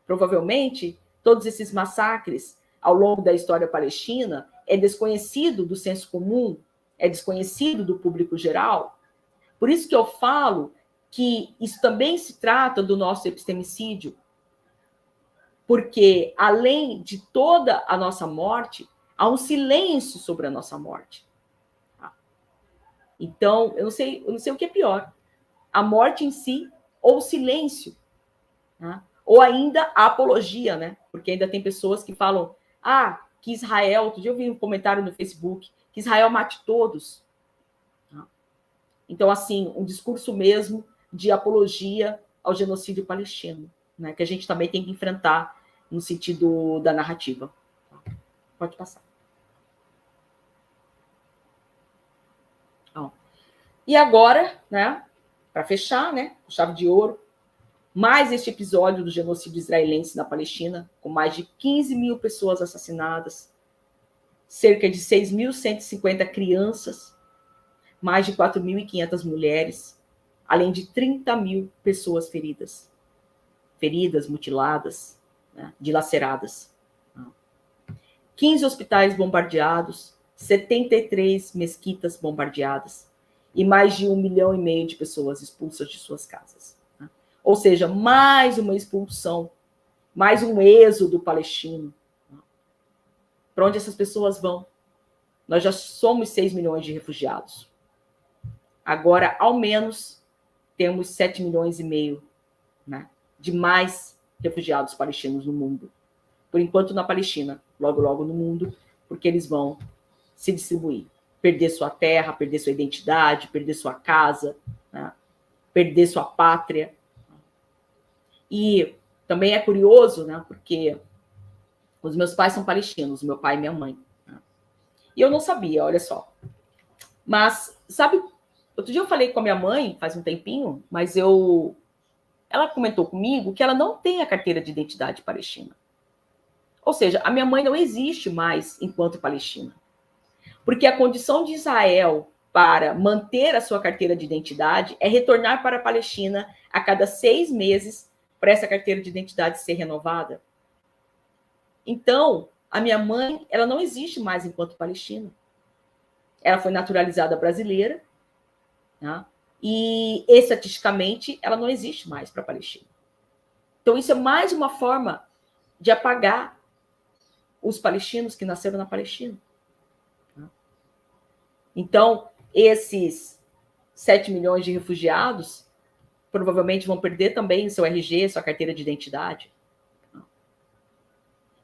Provavelmente, todos esses massacres ao longo da história palestina é desconhecido do senso comum, é desconhecido do público geral. Por isso que eu falo que isso também se trata do nosso epistemicídio, porque além de toda a nossa morte, há um silêncio sobre a nossa morte. Então, eu não sei o que é pior, a morte em si ou o silêncio, né? Ou ainda a apologia, né? Porque ainda tem pessoas que falam, que Israel, outro dia eu vi um comentário no Facebook, que Israel mate todos. Então, assim, um discurso mesmo de apologia ao genocídio palestino, né? Que a gente também tem que enfrentar no sentido da narrativa. Pode passar. E agora, né, para fechar, né, chave de ouro, mais este episódio do genocídio israelense na Palestina, com mais de 15 mil pessoas assassinadas, cerca de 6.150 crianças, mais de 4.500 mulheres, além de 30 mil pessoas feridas, mutiladas, né, dilaceradas. 15 hospitais bombardeados, 73 mesquitas bombardeadas e mais de 1,5 milhão de pessoas expulsas de suas casas. Ou seja, mais uma expulsão, mais um êxodo palestino. Para onde essas pessoas vão? Nós já somos 6 milhões de refugiados. Agora, ao menos, temos 7,5 milhões, né, de mais refugiados palestinos no mundo. Por enquanto na Palestina, logo, logo no mundo, porque eles vão se distribuir. Perder sua terra, perder sua identidade, perder sua casa, né, perder sua pátria. E também é curioso, né, porque os meus pais são palestinos, meu pai e minha mãe. Né? E eu não sabia, olha só. Mas, sabe, outro dia eu falei com a minha mãe, faz um tempinho, mas ela comentou comigo que ela não tem a carteira de identidade palestina. Ou seja, a minha mãe não existe mais enquanto palestina. Porque a condição de Israel para manter a sua carteira de identidade é retornar para a Palestina a cada 6 meses para essa carteira de identidade ser renovada. Então, a minha mãe, ela não existe mais enquanto palestina. Ela foi naturalizada brasileira, né? e estatisticamente ela não existe mais para a Palestina. Então isso é mais uma forma de apagar os palestinos que nasceram na Palestina. Então, esses 7 milhões de refugiados provavelmente vão perder também seu RG, sua carteira de identidade.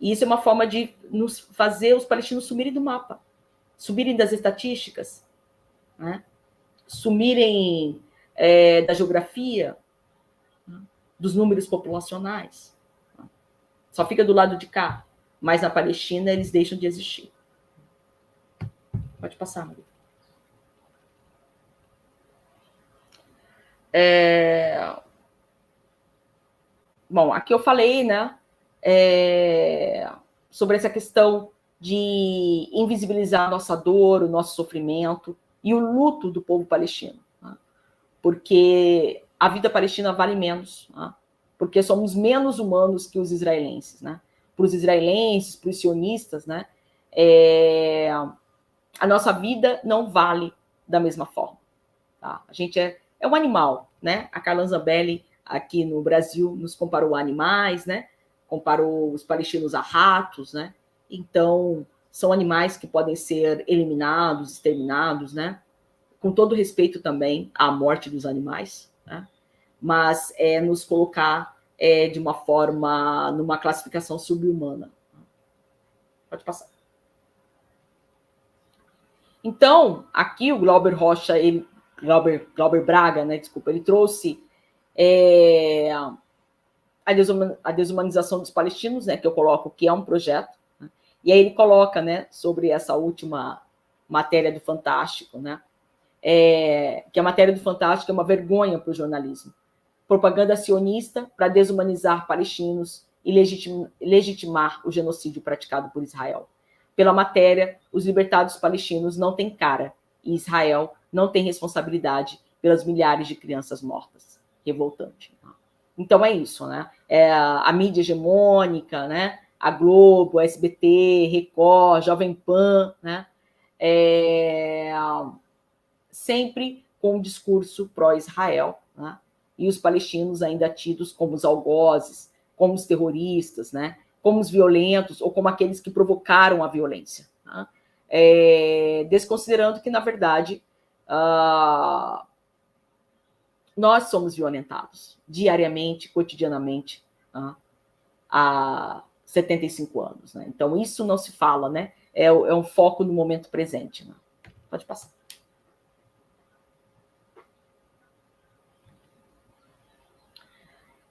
E isso é uma forma de nos fazer os palestinos sumirem do mapa, sumirem das estatísticas, né? Sumirem da geografia, dos números populacionais. Só fica do lado de cá. Mas na Palestina eles deixam de existir. Pode passar, Maria. Bom, aqui eu falei, né, sobre essa questão de invisibilizar a nossa dor, o nosso sofrimento e o luto do povo palestino, né? Porque a vida palestina vale menos, né? Porque somos menos humanos que os israelenses, né? Para os israelenses, para os sionistas, né, a nossa vida não vale da mesma forma. Tá? A gente é um animal, né? A Carla Zambelli, aqui no Brasil, nos comparou a animais, né? Comparou os palestinos a ratos, né? Então, são animais que podem ser eliminados, exterminados, né? Com todo respeito também à morte dos animais, né? Mas nos colocar de uma forma, numa classificação subhumana. Pode passar. Então, aqui o Glauber Rocha, Glauber Braga, né, desculpa, ele trouxe a desumanização dos palestinos, né, que eu coloco que é um projeto, né, e aí ele coloca, né, sobre essa última matéria do Fantástico, né, que a matéria do Fantástico é uma vergonha para o jornalismo. Propaganda sionista para desumanizar palestinos e legitimar o genocídio praticado por Israel. Pela matéria, os libertados palestinos não têm cara e Israel não tem responsabilidade pelas milhares de crianças mortas. Revoltante. Então é isso, né? A mídia hegemônica, né? A Globo, a SBT, Record, Jovem Pan, né? Sempre com um discurso pró-Israel, né? E os palestinos ainda tidos como os algozes, como os terroristas, né? Como os violentos ou como aqueles que provocaram a violência, né? Desconsiderando que, na verdade, nós somos violentados diariamente, cotidianamente, né? Há 75 anos. Né? Então, isso não se fala, né? É um foco no momento presente. Né? Pode passar.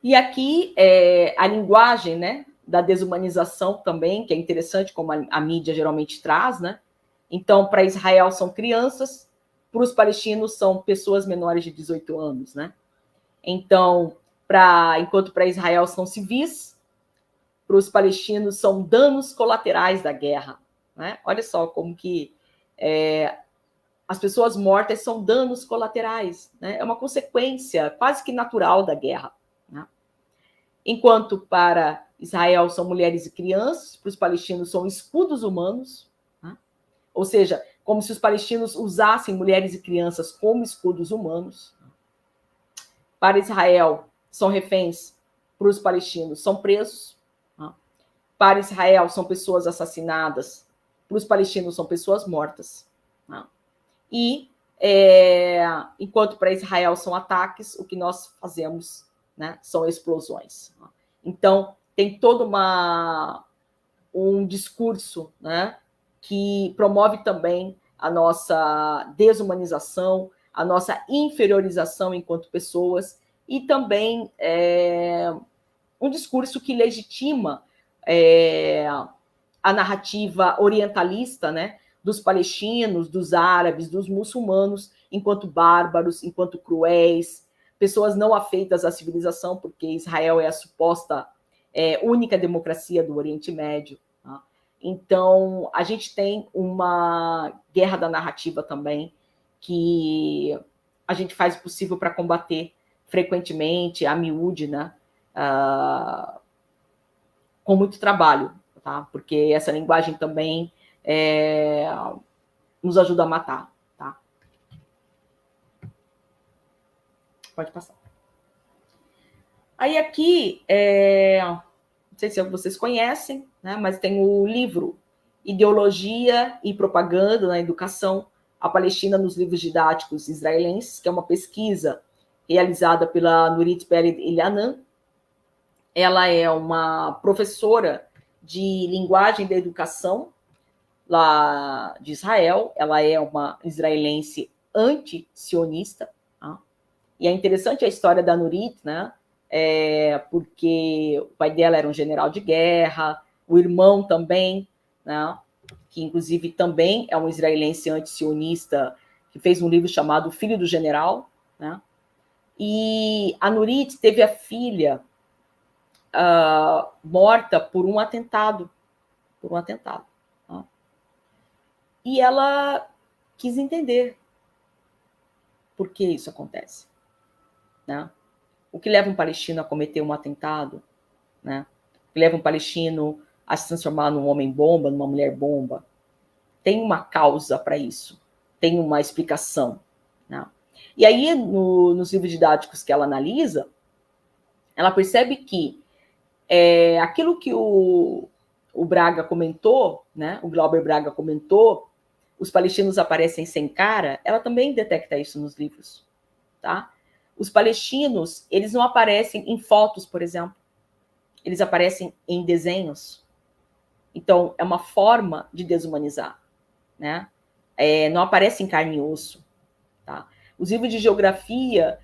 E aqui a linguagem, né, da desumanização também, que é interessante, como a mídia geralmente traz, né? Então, para Israel são crianças, para os palestinos são pessoas menores de 18 anos, né? Então, enquanto para Israel são civis, para os palestinos são danos colaterais da guerra, né? Olha só como que as pessoas mortas são danos colaterais, né? É uma consequência quase que natural da guerra. Enquanto para Israel são mulheres e crianças, para os palestinos são escudos humanos, né? Ou seja, como se os palestinos usassem mulheres e crianças como escudos humanos. Para Israel são reféns, para os palestinos são presos. Né? Para Israel são pessoas assassinadas, para os palestinos são pessoas mortas. Né? E enquanto para Israel são ataques, o que nós fazemos, né, são explosões. Então, tem todo um discurso, né, que promove também a nossa desumanização, a nossa inferiorização enquanto pessoas, e também um discurso que legitima a narrativa orientalista, né, dos palestinos, dos árabes, dos muçulmanos, enquanto bárbaros, enquanto cruéis, pessoas não afeitas à civilização, porque Israel é a suposta única democracia do Oriente Médio. Tá? Então, a gente tem uma guerra da narrativa também, que a gente faz o possível para combater frequentemente, a miúde, né? Com muito trabalho, tá? Porque essa linguagem também nos ajuda a matar. Tá? Pode passar. Aí aqui, não sei se vocês conhecem, né, mas tem o livro Ideologia e Propaganda na Educação, a Palestina nos Livros Didáticos Israelenses, que é uma pesquisa realizada pela Nurit Peled Elianan. Ela é uma professora de linguagem da educação lá de Israel. Ela é uma israelense anti-sionista. Tá? E é interessante a história da Nurit, né? Porque o pai dela era um general de guerra, o irmão também, né? Que inclusive também é um israelense anti-sionista, que fez um livro chamado Filho do General, né? E a Nurit teve a filha morta por um atentado. Tá? E ela quis entender por que isso acontece, né? O que leva um palestino a cometer um atentado, né? O que leva um palestino a se transformar num homem-bomba, numa mulher-bomba. Tem uma causa para isso, tem uma explicação. Né? E aí, nos livros didáticos que ela analisa, ela percebe que aquilo que o Braga comentou, né? O Glauber Braga comentou, os palestinos aparecem sem cara, ela também detecta isso nos livros. Tá? Os palestinos, eles não aparecem em fotos, por exemplo. Eles aparecem em desenhos. Então, é uma forma de desumanizar. Né? Não aparece em carne e osso. Tá? Os livros de geografia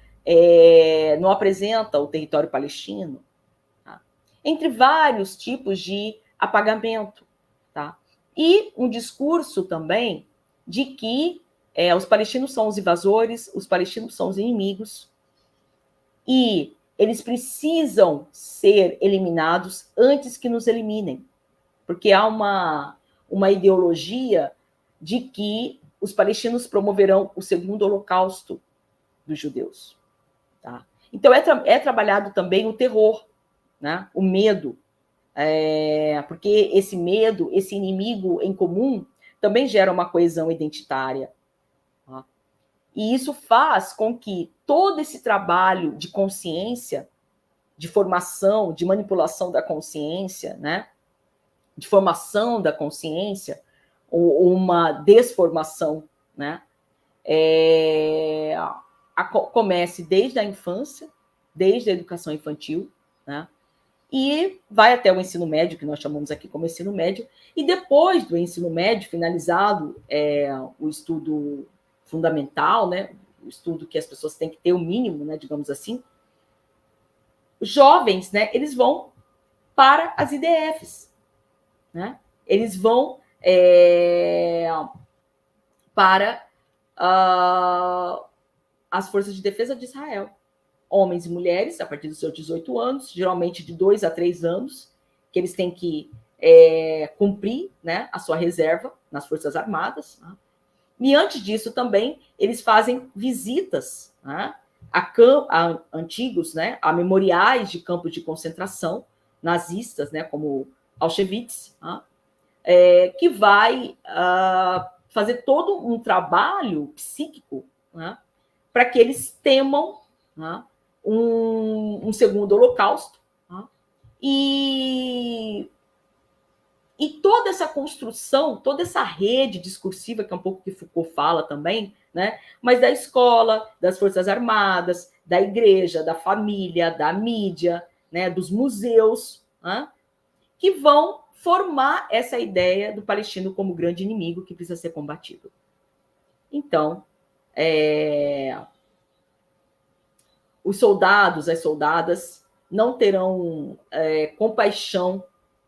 não apresentam o território palestino. Tá? Entre vários tipos de apagamento. Tá? E um discurso também de que os palestinos são os invasores, os palestinos são os inimigos, e eles precisam ser eliminados antes que nos eliminem. Porque há uma ideologia de que os palestinos promoverão o segundo holocausto dos judeus. Tá? Então, é trabalhado também o terror, né? O medo, porque esse medo, esse inimigo em comum, também gera uma coesão identitária. Tá? E isso faz com que todo esse trabalho de consciência, de formação, de manipulação da consciência, né? De formação da consciência, ou uma desformação, né? Comece desde a infância, desde a educação infantil, né? E vai até o ensino médio, que nós chamamos aqui como ensino médio, e depois do ensino médio, finalizado o estudo fundamental, né? O estudo que as pessoas têm que ter o mínimo, né? Digamos assim, os jovens, né? Eles vão para as IDFs, né? Eles vão para as Forças de Defesa de Israel. Homens e mulheres, a partir dos seus 18 anos, geralmente de 2 a 3 anos, que eles têm que cumprir, né, a sua reserva nas Forças Armadas. Né? E antes disso também, eles fazem visitas, né, a antigos, né, a memoriais de campos de concentração nazistas, né, como Auschwitz, né, que vai fazer todo um trabalho psíquico, né, para que eles temam, né, um segundo holocausto. Né, e toda essa construção, toda essa rede discursiva, que é um pouco que Foucault fala também, né, mas da escola, das Forças Armadas, da igreja, da família, da mídia, né, dos museus, né, que vão formar essa ideia do palestino como grande inimigo que precisa ser combatido. Então, os soldados, as soldadas, não terão compaixão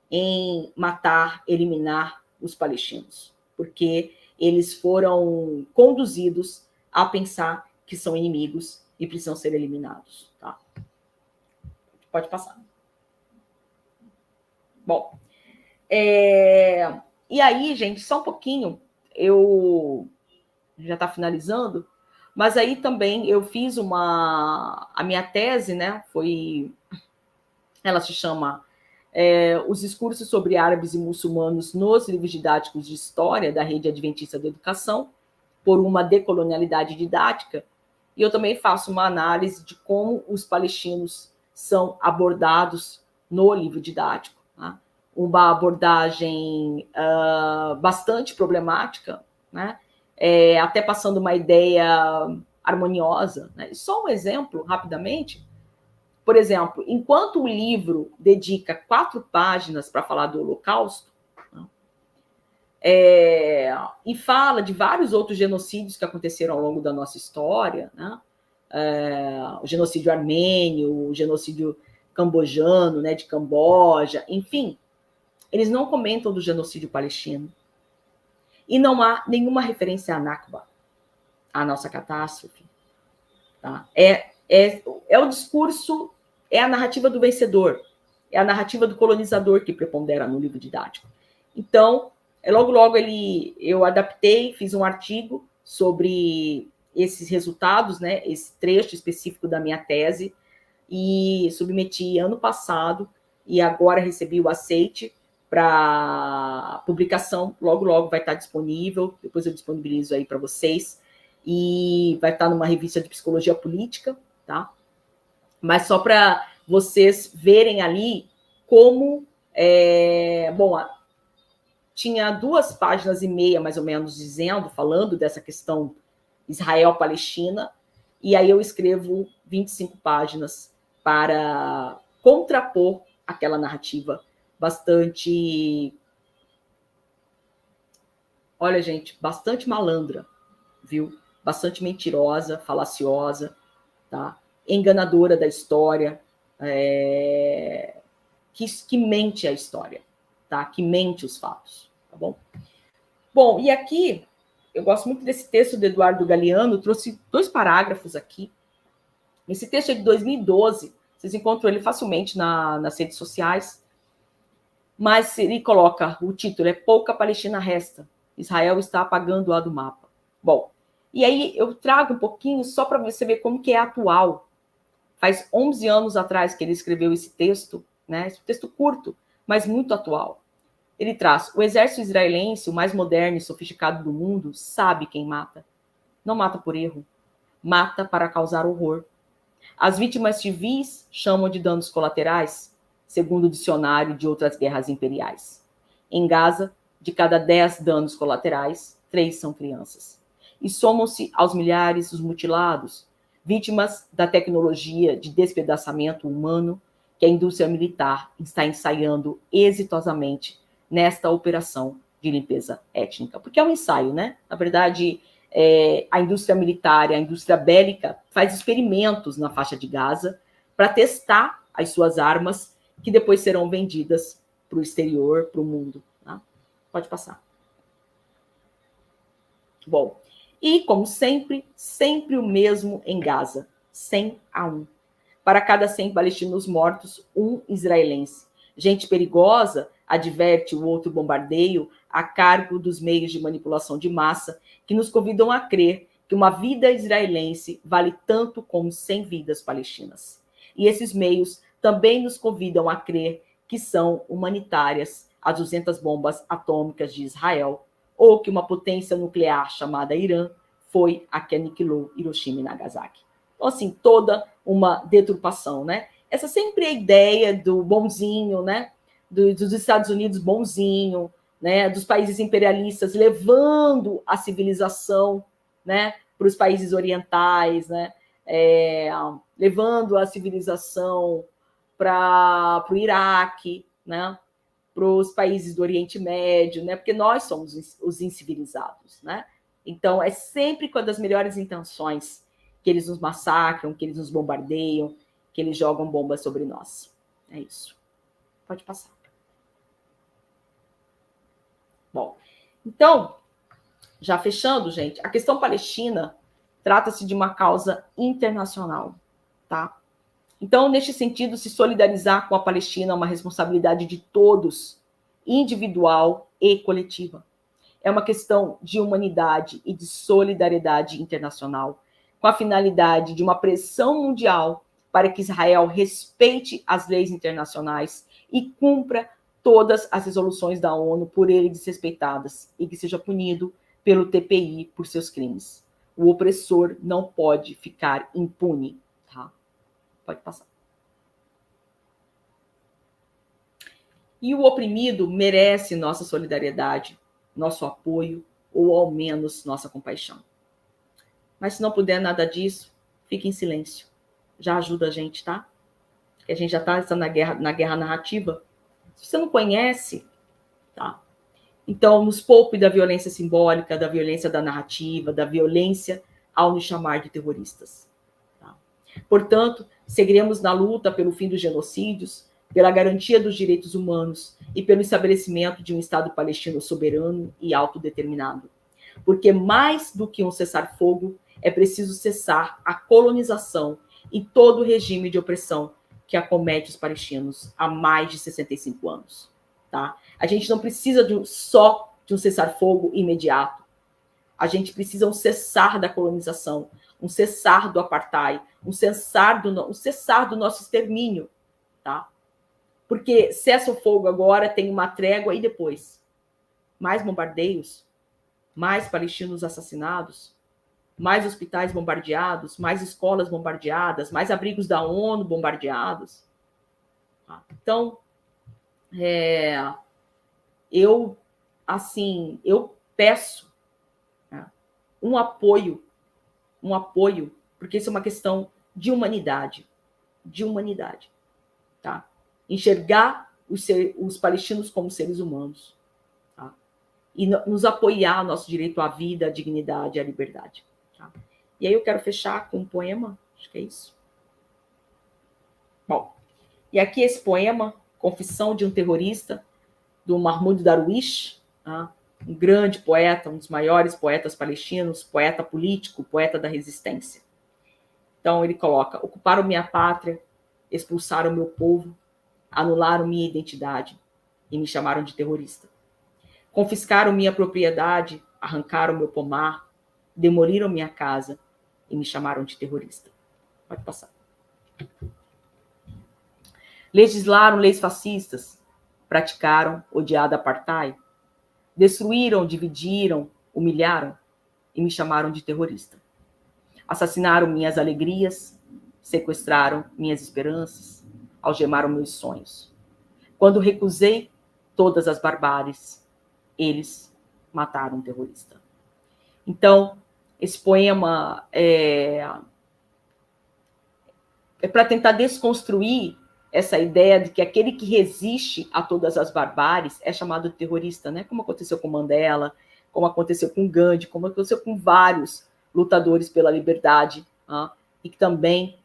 em matar, eliminar os palestinos, porque eles foram conduzidos a pensar que são inimigos e precisam ser eliminados. Tá? Pode passar. Bom, e aí, gente, só um pouquinho, eu já está finalizando, mas aí também eu fiz a minha tese, né, ela se chama Os discursos sobre árabes e muçulmanos nos livros didáticos de história da Rede Adventista da Educação, por uma decolonialidade didática, e eu também faço uma análise de como os palestinos são abordados no livro didático. Tá? Uma abordagem bastante problemática, né? Até passando uma ideia harmoniosa. Né? E só um exemplo, rapidamente. Por exemplo, enquanto o livro dedica 4 páginas para falar do Holocausto, e fala de vários outros genocídios que aconteceram ao longo da nossa história, né? O genocídio armênio, o genocídio cambojano, né, de Camboja, enfim, eles não comentam do genocídio palestino. E não há nenhuma referência à Nakba, à nossa catástrofe. Tá? É o discurso, é a narrativa do vencedor, é a narrativa do colonizador que prepondera no livro didático. Então, logo eu adaptei, fiz um artigo sobre esses resultados, né, esse trecho específico da minha tese, e submeti ano passado, e agora recebi o aceite para publicação, logo vai estar disponível, depois eu disponibilizo aí para vocês, e vai estar numa revista de psicologia política, tá? Mas só para vocês verem ali como, tinha 2 páginas e meia, mais ou menos, falando dessa questão Israel-Palestina, e aí eu escrevo 25 páginas para contrapor aquela narrativa bastante, olha, gente, bastante malandra, viu? Bastante mentirosa, falaciosa, tá? Enganadora da história, que mente a história, tá? Que mente os fatos, tá bom? Bom, e aqui, eu gosto muito desse texto do Eduardo Galeano, trouxe 2 parágrafos aqui. Esse texto é de 2012, vocês encontram ele facilmente nas redes sociais, mas ele coloca, o título é Pouca Palestina Resta, Israel está apagando-a do mapa. Bom, e aí eu trago um pouquinho só para você ver como que é atual. Faz 11 anos atrás que ele escreveu esse texto, né? Esse texto curto, mas muito atual. Ele traz: o exército israelense, o mais moderno e sofisticado do mundo, sabe quem mata. Não mata por erro, mata para causar horror. As vítimas civis chamam de danos colaterais, segundo o dicionário de outras guerras imperiais. Em Gaza, de cada 10 danos colaterais, 3 são crianças. E somam-se aos milhares os mutilados, vítimas da tecnologia de despedaçamento humano que a indústria militar está ensaiando exitosamente nesta operação de limpeza étnica. Porque é um ensaio, né? Na verdade, a indústria militar, a indústria bélica faz experimentos na faixa de Gaza para testar as suas armas, que depois serão vendidas para o exterior, para o mundo. Tá? Pode passar. Bom, e como sempre o mesmo em Gaza, 100 a 1. Para cada 100 palestinos mortos, 1 israelense. Gente perigosa, adverte o outro bombardeio, a cargo dos meios de manipulação de massa, que nos convidam a crer que uma vida israelense vale tanto como 100 vidas palestinas. E esses meios também nos convidam a crer que são humanitárias as 200 bombas atômicas de Israel, ou que uma potência nuclear chamada Irã foi a que aniquilou Hiroshima e Nagasaki. Então, assim, toda uma deturpação, né? Essa sempre é a ideia do bonzinho, né? Dos Estados Unidos bonzinho, né? Dos países imperialistas levando a civilização, né? Para os países orientais, né? Levando a civilização para o Iraque, né? Para os países do Oriente Médio, né? Porque nós somos os incivilizados, né? Então, é sempre com as melhores intenções que eles nos massacram, que eles nos bombardeiam, que eles jogam bombas sobre nós. É isso. Pode passar. Bom, então, já fechando, gente, a questão palestina trata-se de uma causa internacional, tá? Então, neste sentido, se solidarizar com a Palestina é uma responsabilidade de todos, individual e coletiva. É uma questão de humanidade e de solidariedade internacional, com a finalidade de uma pressão mundial para que Israel respeite as leis internacionais e cumpra todas as resoluções da ONU por ele desrespeitadas e que seja punido pelo TPI por seus crimes. O opressor não pode ficar impune, tá? Pode passar. E o oprimido merece nossa solidariedade, nosso apoio, ou ao menos nossa compaixão. Mas se não puder nada disso, fique em silêncio. Já ajuda a gente, tá? Porque a gente já está na guerra narrativa. Se você não conhece, tá? Então, nos poupe da violência simbólica, da violência da narrativa, da violência ao nos chamar de terroristas. Tá? Portanto, seguiremos na luta pelo fim dos genocídios, pela garantia dos direitos humanos e pelo estabelecimento de um Estado palestino soberano e autodeterminado. Porque mais do que um cessar-fogo, é preciso cessar a colonização e todo o regime de opressão que acomete os palestinos há mais de 65 anos. Tá? A gente não precisa só de um cessar-fogo imediato. A gente precisa um cessar da colonização, um cessar do apartheid, um cessar do nosso extermínio. Tá? Porque cessa o fogo agora, tem uma trégua e depois? Mais bombardeios, mais palestinos assassinados, mais hospitais bombardeados, mais escolas bombardeadas, mais abrigos da ONU bombardeados. Então, eu peço, né, um apoio, porque isso é uma questão de humanidade, tá? Enxergar os palestinos como seres humanos, tá? E nos apoiar no nosso direito à vida, à dignidade e à liberdade. Tá? E aí eu quero fechar com um poema, acho que é isso. Bom, e aqui esse poema, Confissão de um Terrorista, do Mahmoud Darwish, tá? Um grande poeta, um dos maiores poetas palestinos, poeta político, poeta da resistência. Então ele coloca: ocuparam minha pátria, expulsaram meu povo, anularam minha identidade e me chamaram de terrorista. Confiscaram minha propriedade, arrancaram meu pomar, demoliram minha casa e me chamaram de terrorista. Pode passar. Legislaram leis fascistas, praticaram odiada apartheid, destruíram, dividiram, humilharam e me chamaram de terrorista. Assassinaram minhas alegrias, sequestraram minhas esperanças, algemaram meus sonhos. Quando recusei todas as barbáries, eles mataram um terrorista. Então, esse poema é para tentar desconstruir essa ideia de que aquele que resiste a todas as barbáries é chamado de terrorista, né? Como aconteceu com Mandela, como aconteceu com Gandhi, como aconteceu com vários lutadores pela liberdade, e que também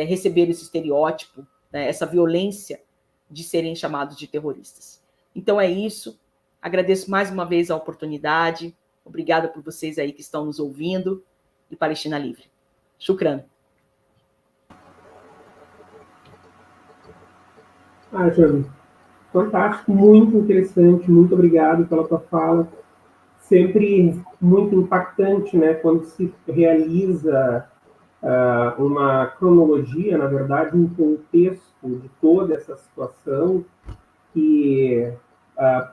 receberam esse estereótipo, né? Essa violência de serem chamados de terroristas. Então é isso. Agradeço mais uma vez a oportunidade. Obrigada por vocês aí que estão nos ouvindo. E Palestina Livre. Shukran. Jane, fantástico, muito interessante, muito obrigado pela tua fala. Sempre muito impactante, né, quando se realiza uma cronologia, na verdade, um contexto de toda essa situação que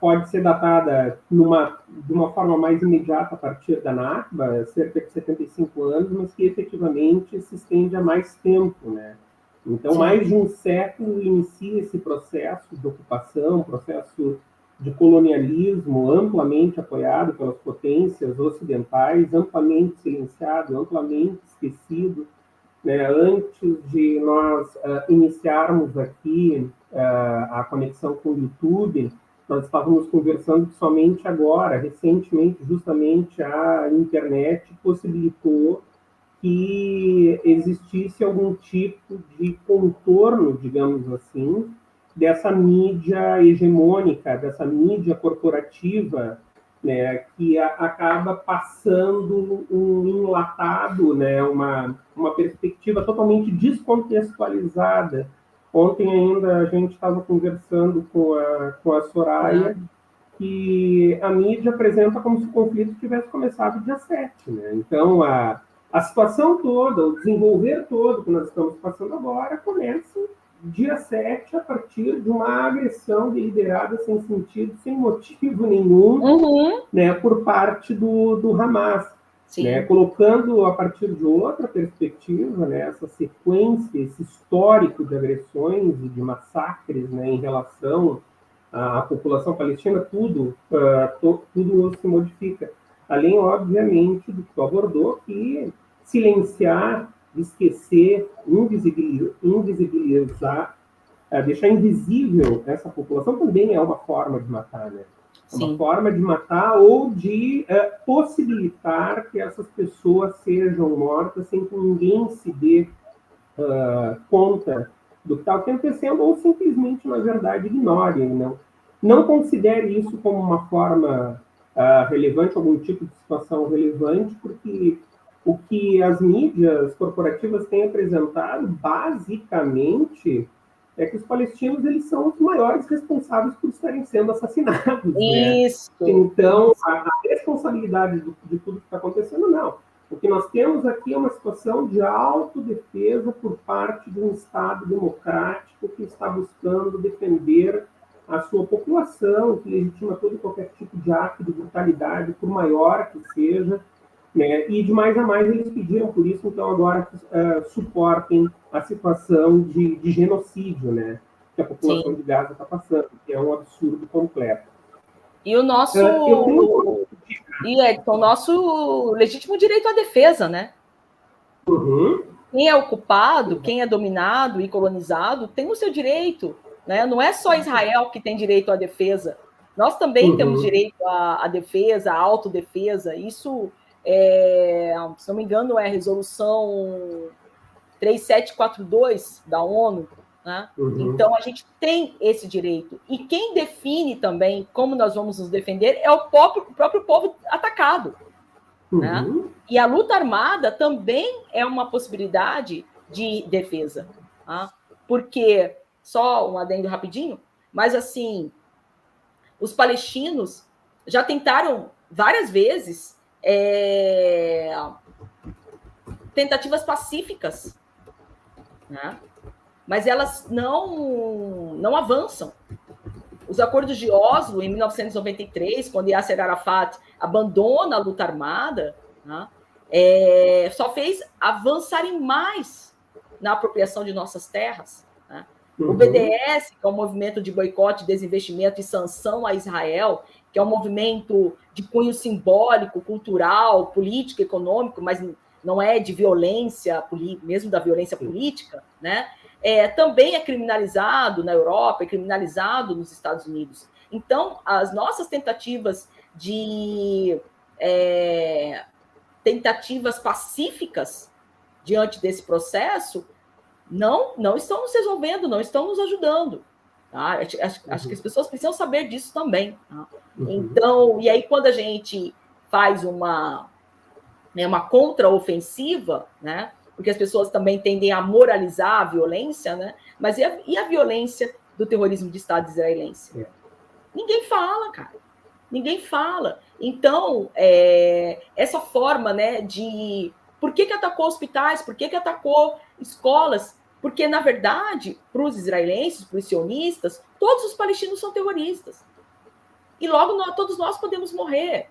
pode ser datada de uma forma mais imediata a partir da Nakba, cerca de 75 anos, mas que efetivamente se estende há mais tempo, né? Então, sim, mais de um século inicia esse processo de ocupação, processo de colonialismo amplamente apoiado pelas potências ocidentais, amplamente silenciado, amplamente esquecido. Né? Antes de nós iniciarmos aqui a conexão com o YouTube, nós estávamos conversando que somente agora, recentemente, justamente a internet possibilitou que existisse algum tipo de contorno, digamos assim, dessa mídia hegemônica, dessa mídia corporativa, né, que acaba passando um enlatado, né, uma perspectiva totalmente descontextualizada. Ontem ainda a gente estava conversando com a Soraya, que a mídia apresenta como se o conflito tivesse começado dia 7. Né? Então, a situação toda, o desenvolver todo que nós estamos passando agora, começa dia 7, a partir de uma agressão deliberada, sem sentido, sem motivo nenhum, né, por parte do Hamas. né, colocando a partir de outra perspectiva, né, essa sequência, esse histórico de agressões e de massacres, né, em relação à população palestina, tudo se modifica. Além, obviamente, do que tu abordou, que silenciar, esquecer, invisibilizar, deixar invisível essa população também é uma forma de matar, né? Uma forma de matar ou de possibilitar que essas pessoas sejam mortas sem que ninguém se dê conta do que está acontecendo ou simplesmente, na verdade, ignore. Não considere isso como uma forma relevante, algum tipo de situação relevante, porque o que as mídias corporativas têm apresentado, basicamente, é que os palestinos eles são os maiores responsáveis por estarem sendo assassinados. Isso. Né? Então, a responsabilidade de tudo que está acontecendo, não. O que nós temos aqui é uma situação de autodefesa por parte de um Estado democrático que está buscando defender a sua população, que legitima todo e qualquer tipo de ato de brutalidade, por maior que seja, né? E de mais a mais eles pediram por isso, então agora suportem a situação de genocídio, né, que a população de Gaza está passando, que é um absurdo completo. E o nosso, o nosso legítimo direito à defesa, né? Quem é ocupado, quem é dominado e colonizado tem o seu direito, né? Não é só Israel que tem direito à defesa. Nós também temos direito à defesa, à autodefesa. Isso, se não me engano, é a resolução 3742 da ONU. Né? Então, a gente tem esse direito. E quem define também como nós vamos nos defender é o próprio povo atacado. Né? E a luta armada também é uma possibilidade de defesa. Tá? Porque, só um adendo rapidinho, mas assim, os palestinos já tentaram várias vezes tentativas pacíficas, né? Mas elas não avançam. Os acordos de Oslo, em 1993, quando Yasser Arafat abandona a luta armada, né, só fez avançarem mais na apropriação de nossas terras. Né? O BDS, que é um movimento de boicote, desinvestimento e sanção a Israel, que é um movimento de cunho simbólico, cultural, político, econômico, mas não é de violência, mesmo da violência política, né? Também é criminalizado na Europa, é criminalizado nos Estados Unidos. Então, as nossas tentativas tentativas pacíficas diante desse processo não estão nos resolvendo, não estão nos ajudando. Tá? Acho que as pessoas precisam saber disso também. Tá? Então, e aí quando a gente faz uma contraofensiva, né? Porque as pessoas também tendem a moralizar a violência, né? Mas e a violência do terrorismo de Estado israelense? Ninguém fala, cara. Ninguém fala. Então, essa forma, né, de... Por que atacou hospitais? Por que atacou escolas? Porque, na verdade, para os israelenses, para os sionistas, todos os palestinos são terroristas. E logo todos nós podemos morrer.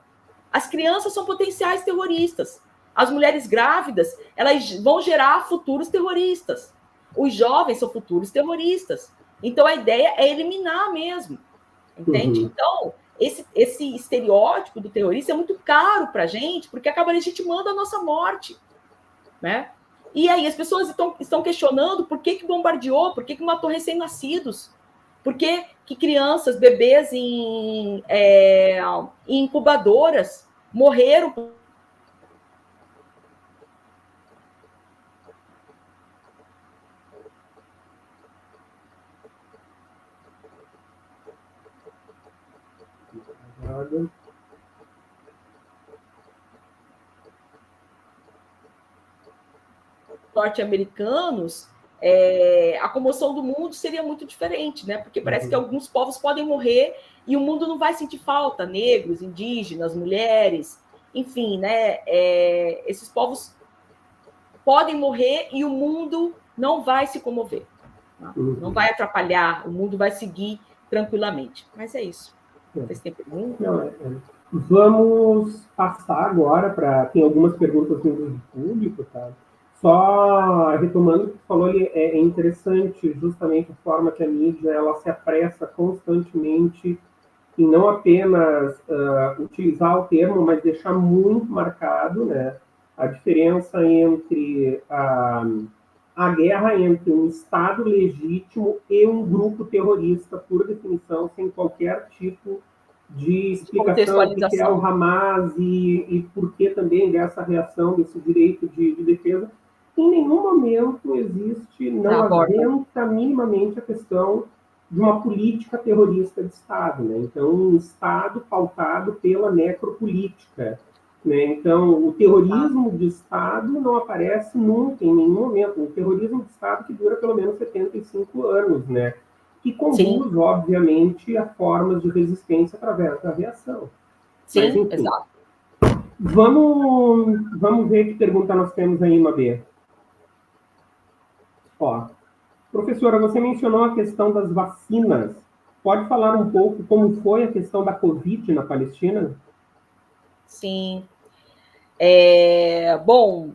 As crianças são potenciais terroristas. As mulheres grávidas, elas vão gerar futuros terroristas. Os jovens são futuros terroristas. Então, a ideia é eliminar mesmo. Entende? Então, esse estereótipo do terrorista é muito caro para a gente, porque acaba legitimando a nossa morte. Né? E aí as pessoas estão questionando por que bombardeou, por que matou recém-nascidos, por que crianças, bebês em incubadoras morreram. Norte-americanos, a comoção do mundo seria muito diferente, né? Porque parece que alguns povos podem morrer e o mundo não vai sentir falta, negros, indígenas, mulheres, enfim, né? Esses povos podem morrer e o mundo não vai se comover, tá? Não vai atrapalhar, o mundo vai seguir tranquilamente. Mas é isso. Vocês têm pergunta? Não, Vamos passar agora para... Tem algumas perguntas vindas do público, tá? Só retomando o que tu falou, é interessante justamente a forma que a mídia ela se apressa constantemente em não apenas utilizar o termo, mas deixar muito marcado, né, a diferença entre a guerra entre um Estado legítimo e um grupo terrorista, por definição, sem qualquer tipo de explicação do que é o Contextualização. Hamas e por que também dessa reação, desse direito de defesa. Em nenhum momento existe, não Aborda. aventa minimamente a questão de uma política terrorista de Estado. Né? Então, um Estado pautado pela necropolítica. Né? Então, o terrorismo de Estado não aparece nunca, em nenhum momento. Um terrorismo de Estado que dura pelo menos 75 anos, né? Que conduz, Sim. obviamente, a formas de resistência através da reação. Mas, Sim, enfim. exato. Vamos ver que pergunta nós temos aí, Mabê. Ó, professora, você mencionou a questão das vacinas. Pode falar um pouco como foi a questão da Covid na Palestina? Sim. Bom,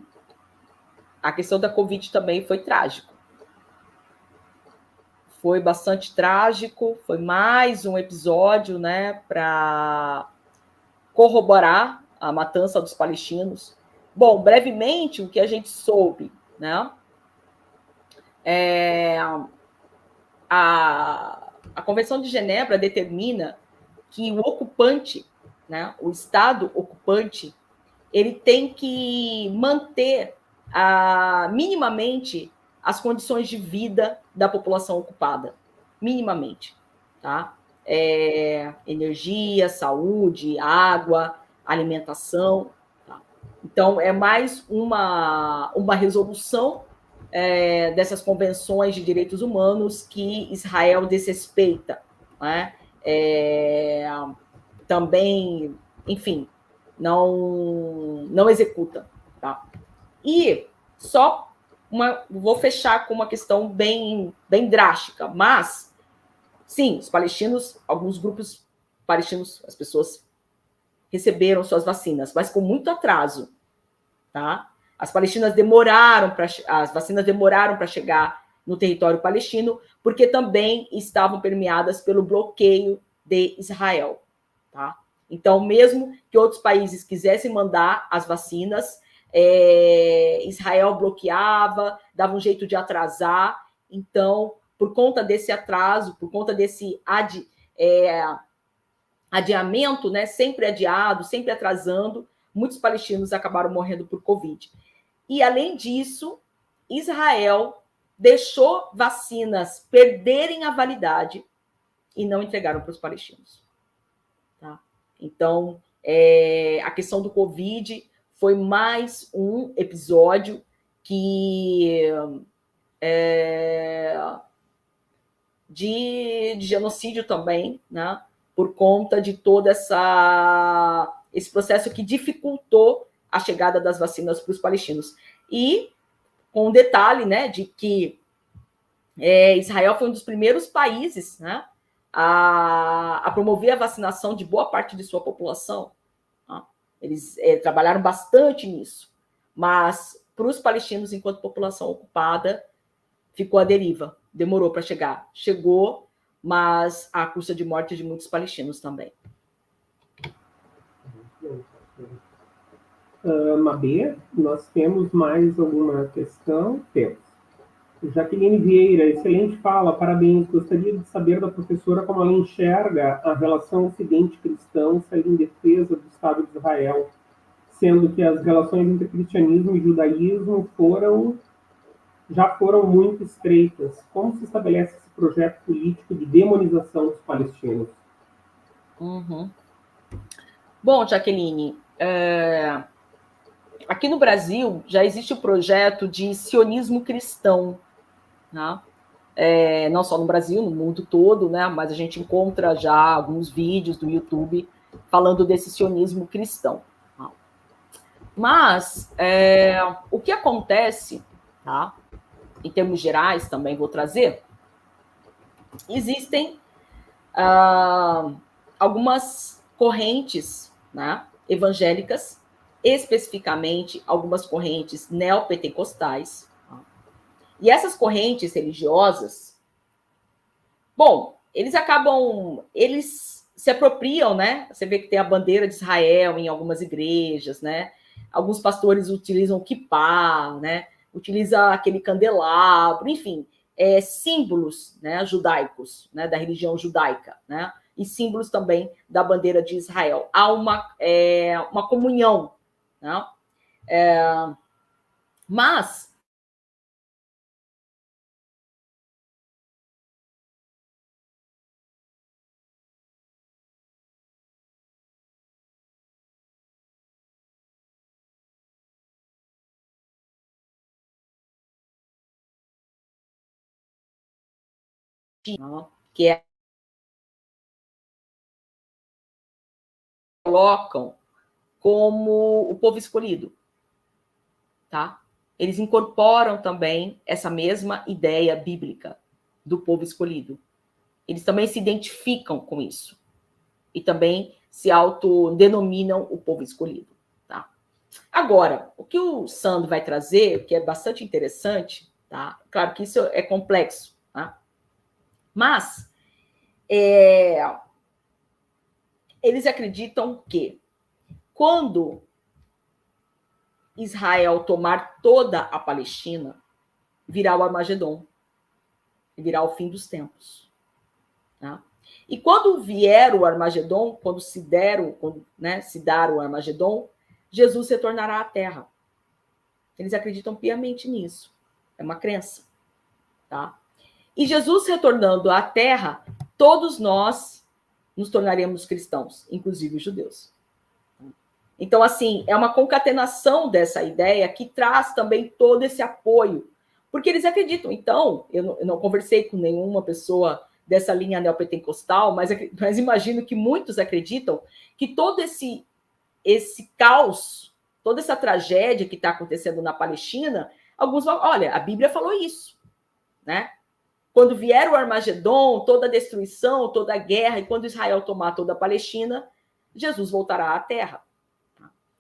a questão da Covid também foi trágico. Foi bastante trágico, foi mais um episódio, né, para corroborar a matança dos palestinos. Bom, brevemente, o que a gente soube, né, a Convenção de Genebra determina que o ocupante, né, o Estado ocupante, ele tem que manter minimamente as condições de vida da população ocupada, minimamente, tá? Energia, saúde, água, alimentação. Tá? Então, é mais uma resolução dessas convenções de direitos humanos que Israel desrespeita. Né? Também, enfim, não executa. Tá? E vou fechar com uma questão bem drástica, mas, sim, os palestinos, alguns grupos palestinos, as pessoas receberam suas vacinas, mas com muito atraso. Tá? As vacinas demoraram para chegar no território palestino, porque também estavam permeadas pelo bloqueio de Israel. Tá? Então, mesmo que outros países quisessem mandar as vacinas, Israel bloqueava, dava um jeito de atrasar. Então, por conta desse atraso, por conta desse adiamento, né, sempre adiado, sempre atrasando, muitos palestinos acabaram morrendo por Covid. E, além disso, Israel deixou vacinas perderem a validade e não entregaram para os palestinos. Tá? Então, a questão do Covid foi mais um episódio de genocídio também, né? Por conta de todo esse processo que dificultou a chegada das vacinas para os palestinos. E com o detalhe, né, de que Israel foi um dos primeiros países, né, a promover a vacinação de boa parte de sua população. Tá? Eles trabalharam bastante nisso, mas para os palestinos, enquanto população ocupada, ficou à deriva, demorou para chegar. Chegou, mas à custa de morte de muitos palestinos também. Mabê, nós temos mais alguma questão? Temos. Jaqueline Vieira, excelente fala, parabéns. Gostaria de saber da professora como ela enxerga a relação ocidente-cristão sair em defesa do Estado de Israel, sendo que as relações entre cristianismo e judaísmo já foram muito estreitas. Como se estabelece esse projeto político de demonização dos palestinos? Uhum. Bom, Jaqueline, aqui no Brasil já existe o projeto de sionismo cristão, né? Não só no Brasil, no mundo todo, né? Mas a gente encontra já alguns vídeos do YouTube falando desse sionismo cristão. Tá? Mas o que acontece, tá? Em termos gerais também vou trazer, existem algumas correntes né, evangélicas, especificamente algumas correntes neopentecostais. E essas correntes religiosas, bom, eles se apropriam, né? Você vê que tem a bandeira de Israel em algumas igrejas, né? Alguns pastores utilizam o quipá, né? Utiliza aquele candelabro, enfim, símbolos, né, judaicos, né, da religião judaica, né? E símbolos também da bandeira de Israel. Há uma comunhão, né? Mas que colocam como o povo escolhido, tá? Eles incorporam também essa mesma ideia bíblica do povo escolhido. Eles também se identificam com isso. E também se autodenominam o povo escolhido, tá? Agora, o que o Sandro vai trazer, que é bastante interessante, tá? Claro que isso é complexo, tá? Mas eles acreditam que quando Israel tomar toda a Palestina, virá o Armagedon, virá o fim dos tempos. Tá? E quando vier o Armagedon, quando se dar o Armagedon, Jesus retornará à Terra. Eles acreditam piamente nisso. É uma crença. Tá? E Jesus retornando à Terra, todos nós nos tornaremos cristãos, inclusive os judeus. Então, assim, é uma concatenação dessa ideia que traz também todo esse apoio, porque eles acreditam. Então, eu não conversei com nenhuma pessoa dessa linha neopentecostal, mas imagino que muitos acreditam que todo esse caos, toda essa tragédia que está acontecendo na Palestina, alguns vão, olha, a Bíblia falou isso, né? Quando vier o Armagedon, toda a destruição, toda a guerra, e quando Israel tomar toda a Palestina, Jesus voltará à Terra.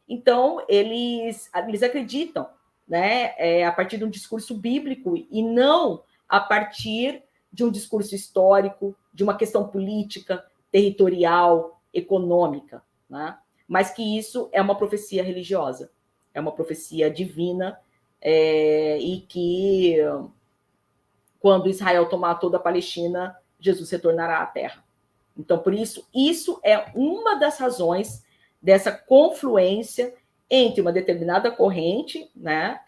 Então, eles acreditam, né, a partir de um discurso bíblico e não a partir de um discurso histórico, de uma questão política, territorial, econômica, né? Mas que isso é uma profecia religiosa, é uma profecia divina, e que quando Israel tomar toda a Palestina, Jesus retornará à Terra. Então, por isso é uma das razões dessa confluência entre uma determinada corrente, né,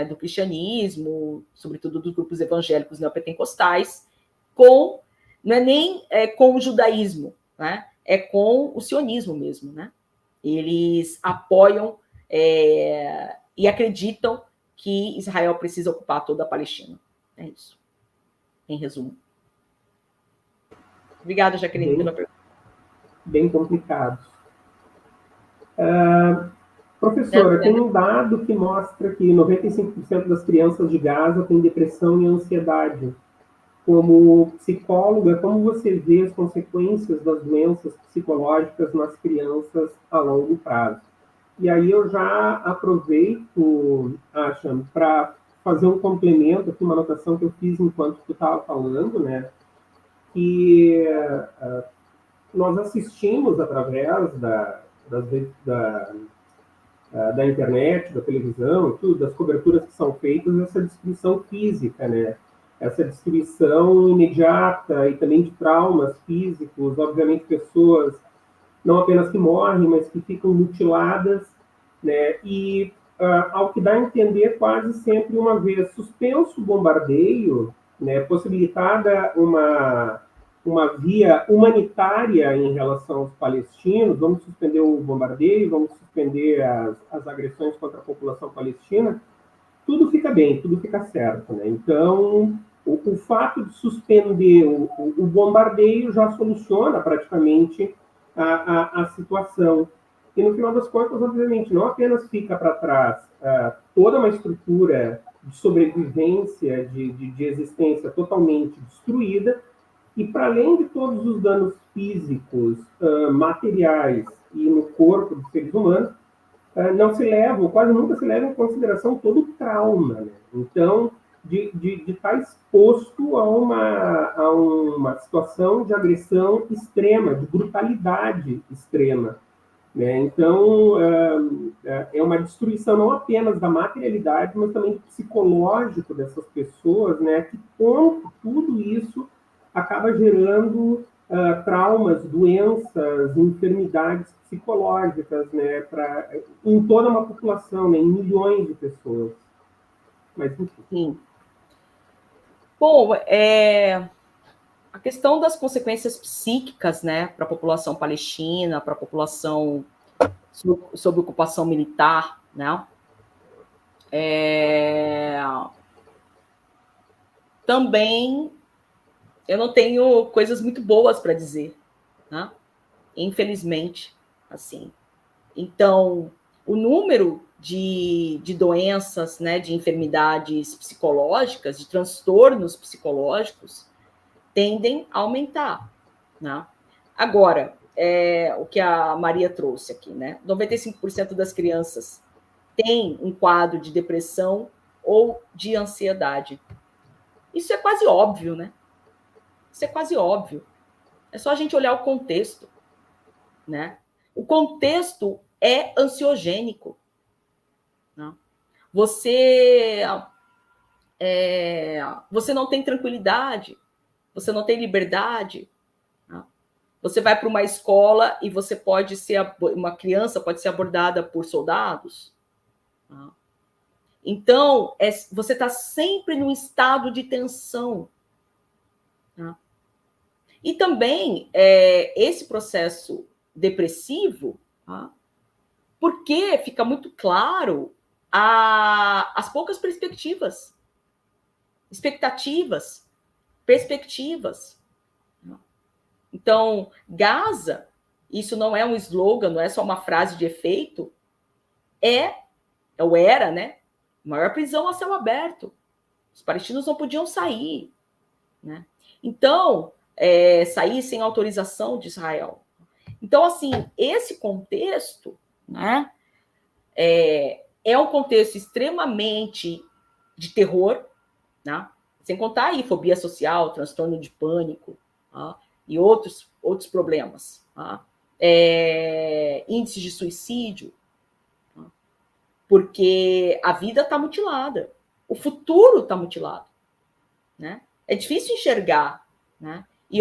do cristianismo, sobretudo dos grupos evangélicos neopentecostais, não é nem com o judaísmo, né, é com o sionismo mesmo, né? Eles apoiam e acreditam que Israel precisa ocupar toda a Palestina. É isso, em resumo. Obrigada, Jaqueline, pela pergunta. Bem complicado. Professora, tem um dado que mostra que 95% das crianças de Gaza têm depressão e ansiedade. Como psicóloga, como você vê as consequências das doenças psicológicas nas crianças a longo prazo? E aí eu já aproveito, Asha, para fazer um complemento aqui, uma anotação que eu fiz enquanto tu estava falando, né? Que nós assistimos através da internet, da televisão, tudo, das coberturas que são feitas, essa destruição física, né? Essa destruição imediata e também de traumas físicos, obviamente pessoas não apenas que morrem, mas que ficam mutiladas, né? E ao que dá a entender, quase sempre uma vez suspenso o bombardeio, né, possibilitada uma via humanitária em relação aos palestinos, vamos suspender o bombardeio, vamos suspender as agressões contra a população palestina, tudo fica bem, tudo fica certo, né? Então, o fato de suspender o bombardeio já soluciona praticamente a situação. E, no final das contas, obviamente, não apenas fica para trás toda uma estrutura de sobrevivência, de existência totalmente destruída, e para além de todos os danos físicos, materiais e no corpo dos seres humanos, não se levam, quase nunca se leva em consideração todo o trauma, né? Então, de estar exposto a uma situação de agressão extrema, de brutalidade extrema, né? Então, é uma destruição não apenas da materialidade, mas também do psicológico dessas pessoas, né? Que tudo isso acaba gerando traumas, doenças, enfermidades psicológicas, né? Em toda uma população, né? Em milhões de pessoas. Mas, enfim. Sim. Bom, a questão das consequências psíquicas, né, para a população palestina, para a população sob ocupação militar, né, também eu não tenho coisas muito boas para dizer, né, infelizmente, assim. Então, o número de doenças, né, de enfermidades psicológicas, de transtornos psicológicos, tendem a aumentar, né? Agora, o que a Maria trouxe aqui, né? 95% das crianças têm um quadro de depressão ou de ansiedade. Isso é quase óbvio, né? Isso é quase óbvio. É só a gente olhar o contexto, né? O contexto é ansiogênico, né? Você não tem tranquilidade, você não tem liberdade, né? Você vai para uma escola e você pode ser, uma criança pode ser abordada por soldados. Né? Então, você está sempre num estado de tensão. Né? E também, esse processo depressivo, né? Porque fica muito claro as poucas perspectivas. Então, Gaza, isso não é um slogan, não é só uma frase de efeito, ou era, né? Maior prisão a céu aberto. Os palestinos não podiam sair, né? Então, sair sem autorização de Israel. Então, assim, esse contexto, né, é um contexto extremamente de terror, né? Sem contar aí fobia social, transtorno de pânico, tá? E outros problemas. Tá? Índices de suicídio, tá? Porque a vida está mutilada, o futuro está mutilado. Né? É difícil enxergar. Né? E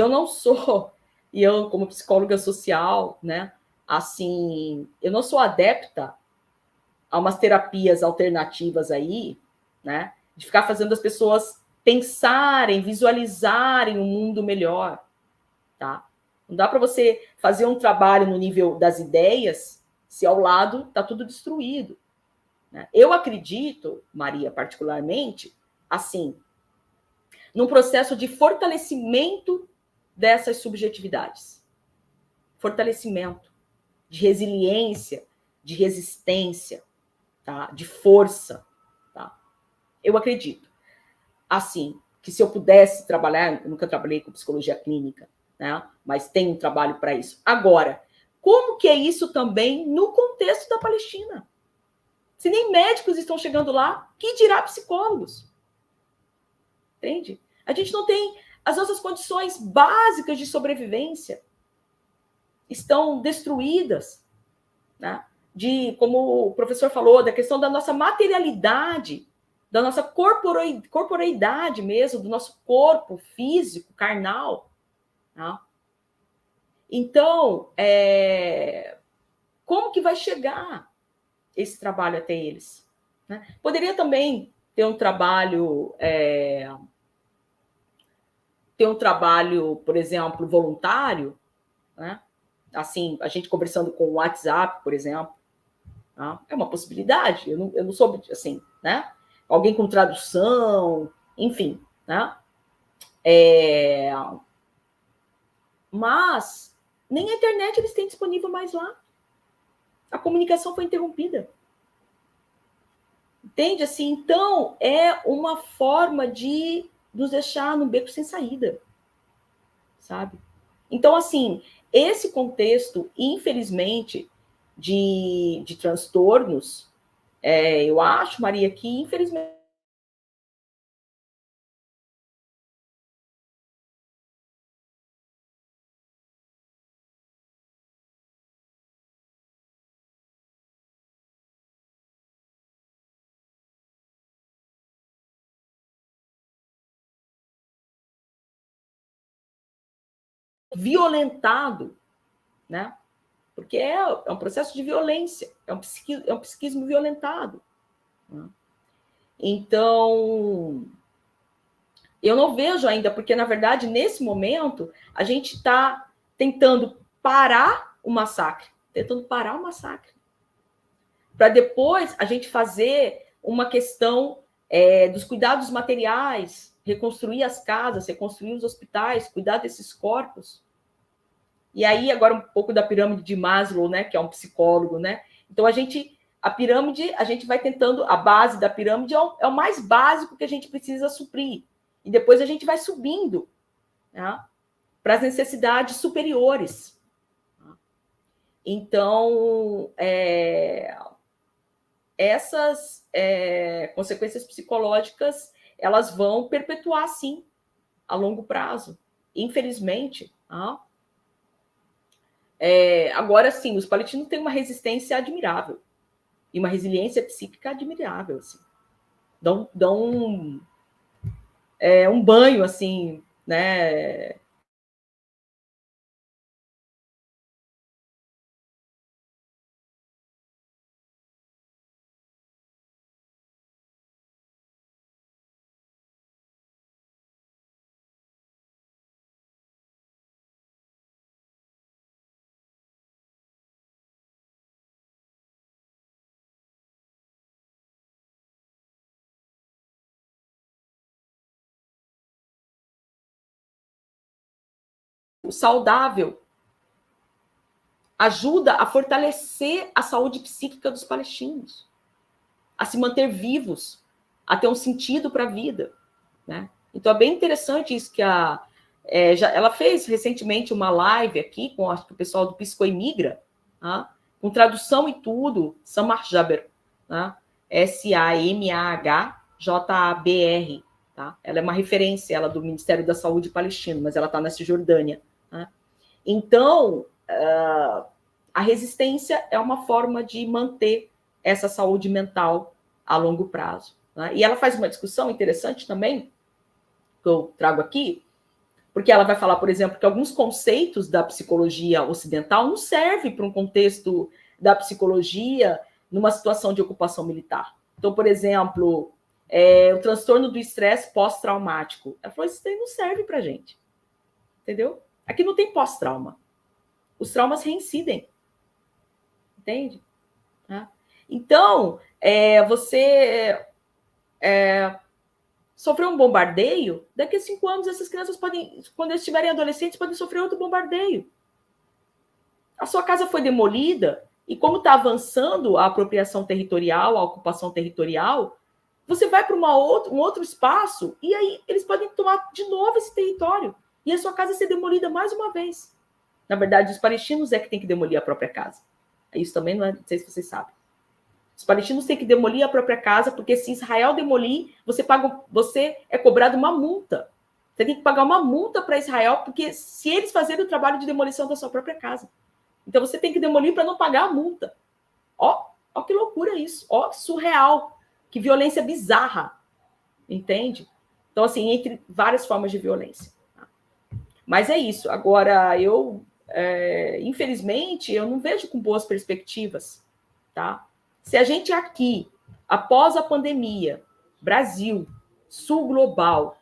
eu, como psicóloga social, né, assim, eu não sou adepta a umas terapias alternativas aí, né, de ficar fazendo as pessoas pensarem, visualizarem um mundo melhor, tá? Não dá para você fazer um trabalho no nível das ideias se ao lado está tudo destruído. Né? Eu acredito, Maria, particularmente, assim, num processo de fortalecimento dessas subjetividades. Fortalecimento, de resiliência, de resistência, tá? De força. Tá? Eu acredito. Assim, que se eu pudesse trabalhar, eu nunca trabalhei com psicologia clínica, né? Mas tem um trabalho para isso. Agora, como que é isso também no contexto da Palestina? Se nem médicos estão chegando lá, que dirá psicólogos? Entende? A gente não tem as nossas condições básicas de sobrevivência estão destruídas, né? Como o professor falou, da questão da nossa materialidade, da nossa corporeidade mesmo, do nosso corpo físico, carnal. Né? Então, como que vai chegar esse trabalho até eles? Né? Poderia também ter um trabalho, por exemplo, voluntário, né? Assim, a gente conversando com o WhatsApp, por exemplo, né? É uma possibilidade. Eu não soube, assim, né? Alguém com tradução, enfim, né? Mas nem a internet eles têm disponível mais lá. A comunicação foi interrompida. Entende? Assim, então, é uma forma de nos deixar no beco sem saída. Sabe? Então, assim, esse contexto, infelizmente, de transtornos, eu acho, Maria, que infelizmente violentado, né? Porque é um processo de violência, é um psiquismo violentado. Né? Então, eu não vejo ainda, porque, na verdade, nesse momento, a gente está tentando parar o massacre, para depois a gente fazer uma questão dos cuidados materiais, reconstruir as casas, reconstruir os hospitais, cuidar desses corpos. E aí, agora um pouco da pirâmide de Maslow, né, que é um psicólogo, né? Então, a pirâmide, a gente vai tentando, a base da pirâmide é o mais básico que a gente precisa suprir. E depois a gente vai subindo, né, para as necessidades superiores. Então, essas consequências psicológicas, elas vão perpetuar, sim, a longo prazo. Infelizmente, tá? Agora, sim, os palestinos têm uma resistência admirável e uma resiliência psíquica admirável. Assim. Dão um banho, assim, né? O saudável ajuda a fortalecer a saúde psíquica dos palestinos, a se manter vivos, a ter um sentido para a vida, né? Então é bem interessante isso que ela fez recentemente uma live aqui com o pessoal do Psicoimigra, tá? Com tradução e tudo, Samar Jaber, tá? SAMAHJABR, tá? Ela é uma referência, ela do Ministério da Saúde palestino, mas ela está na Cisjordânia. Tá? Então, a resistência é uma forma de manter essa saúde mental a longo prazo. Né? E ela faz uma discussão interessante também, que eu trago aqui, porque ela vai falar, por exemplo, que alguns conceitos da psicologia ocidental não servem para um contexto da psicologia numa situação de ocupação militar. Então, por exemplo, o transtorno do estresse pós-traumático. Ela falou, isso daí não serve para a gente. Entendeu? Aqui não tem pós-trauma. Os traumas reincidem. Entende? Então, você sofreu um bombardeio, daqui a 5 anos essas crianças podem, quando eles estiverem adolescentes, podem sofrer outro bombardeio. A sua casa foi demolida, e como está avançando a apropriação territorial, a ocupação territorial, você vai para um outro espaço, e aí eles podem tomar de novo esse território, e a sua casa ser demolida mais uma vez. Na verdade, os palestinos é que tem que demolir a própria casa. Isso também não sei se vocês sabem. Os palestinos têm que demolir a própria casa, porque se Israel demolir, você é cobrado uma multa. Você tem que pagar uma multa para Israel, porque se eles fazerem o trabalho de demolição da sua própria casa. Então você tem que demolir para não pagar a multa. Ó que loucura isso. Ó, que surreal. Que violência bizarra. Entende? Então, assim, entre várias formas de violência. Mas é isso. Agora, infelizmente, eu não vejo com boas perspectivas, tá? Se a gente aqui, após a pandemia, Brasil, sul global,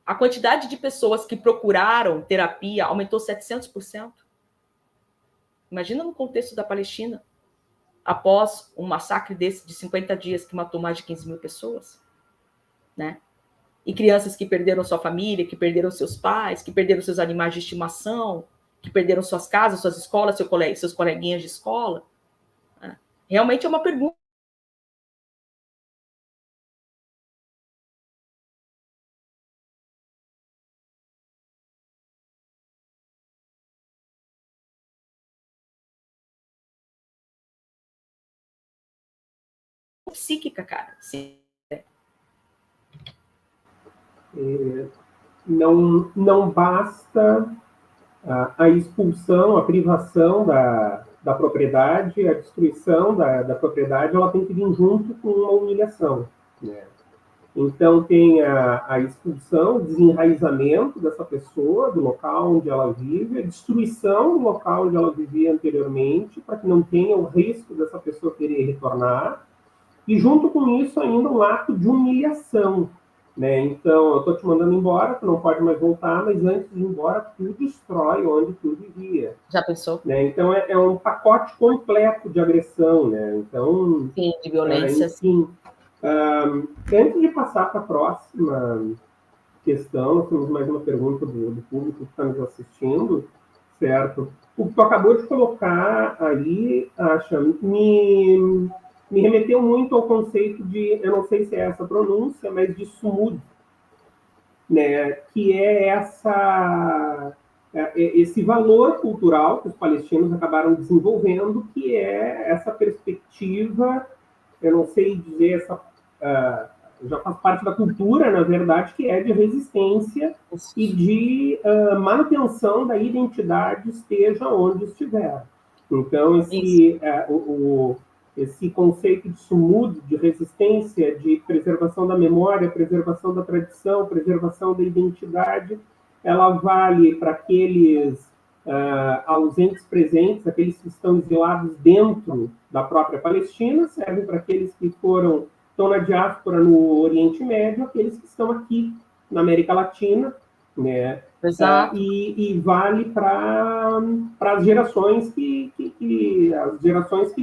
a quantidade de pessoas que procuraram terapia aumentou 700%. Imagina no contexto da Palestina, após um massacre desse de 50 dias que matou mais de 15 mil pessoas, né? E crianças que perderam sua família, que perderam seus pais, que perderam seus animais de estimação, que perderam suas casas, suas escolas, seus coleguinhas de escola. Realmente é uma pergunta psíquica, cara. Não basta a expulsão, a privação da propriedade, a destruição da propriedade, ela tem que vir junto com uma humilhação, né? Então, tem a expulsão, o desenraizamento dessa pessoa do local onde ela vive, a destruição do local onde ela vivia anteriormente, para que não tenha o risco dessa pessoa querer retornar, e junto com isso ainda um ato de humilhação, né? Então, eu estou te mandando embora, tu não pode mais voltar, mas antes de ir embora, tu destrói onde tu vivia. Já pensou? Né? Então, é um pacote completo de agressão, né? Então, sim, de violência. Enfim, antes de passar para a próxima questão, nós temos mais uma pergunta do público que está nos assistindo, certo? O que tu acabou de colocar aí, Acha, me remeteu muito ao conceito de, eu não sei se é essa a pronúncia, mas de sumud, né? Que é esse valor cultural que os palestinos acabaram desenvolvendo, que é essa perspectiva, eu não sei dizer, já faz parte da cultura, na verdade, que é de resistência e de manutenção da identidade, esteja onde estiver. Então, esse conceito de sumud, de resistência, de preservação da memória, preservação da tradição, preservação da identidade, ela vale para aqueles ausentes presentes, aqueles que estão exilados dentro da própria Palestina, serve para aqueles que estão na diáspora no Oriente Médio, aqueles que estão aqui na América Latina, né? Exato. E vale para as gerações que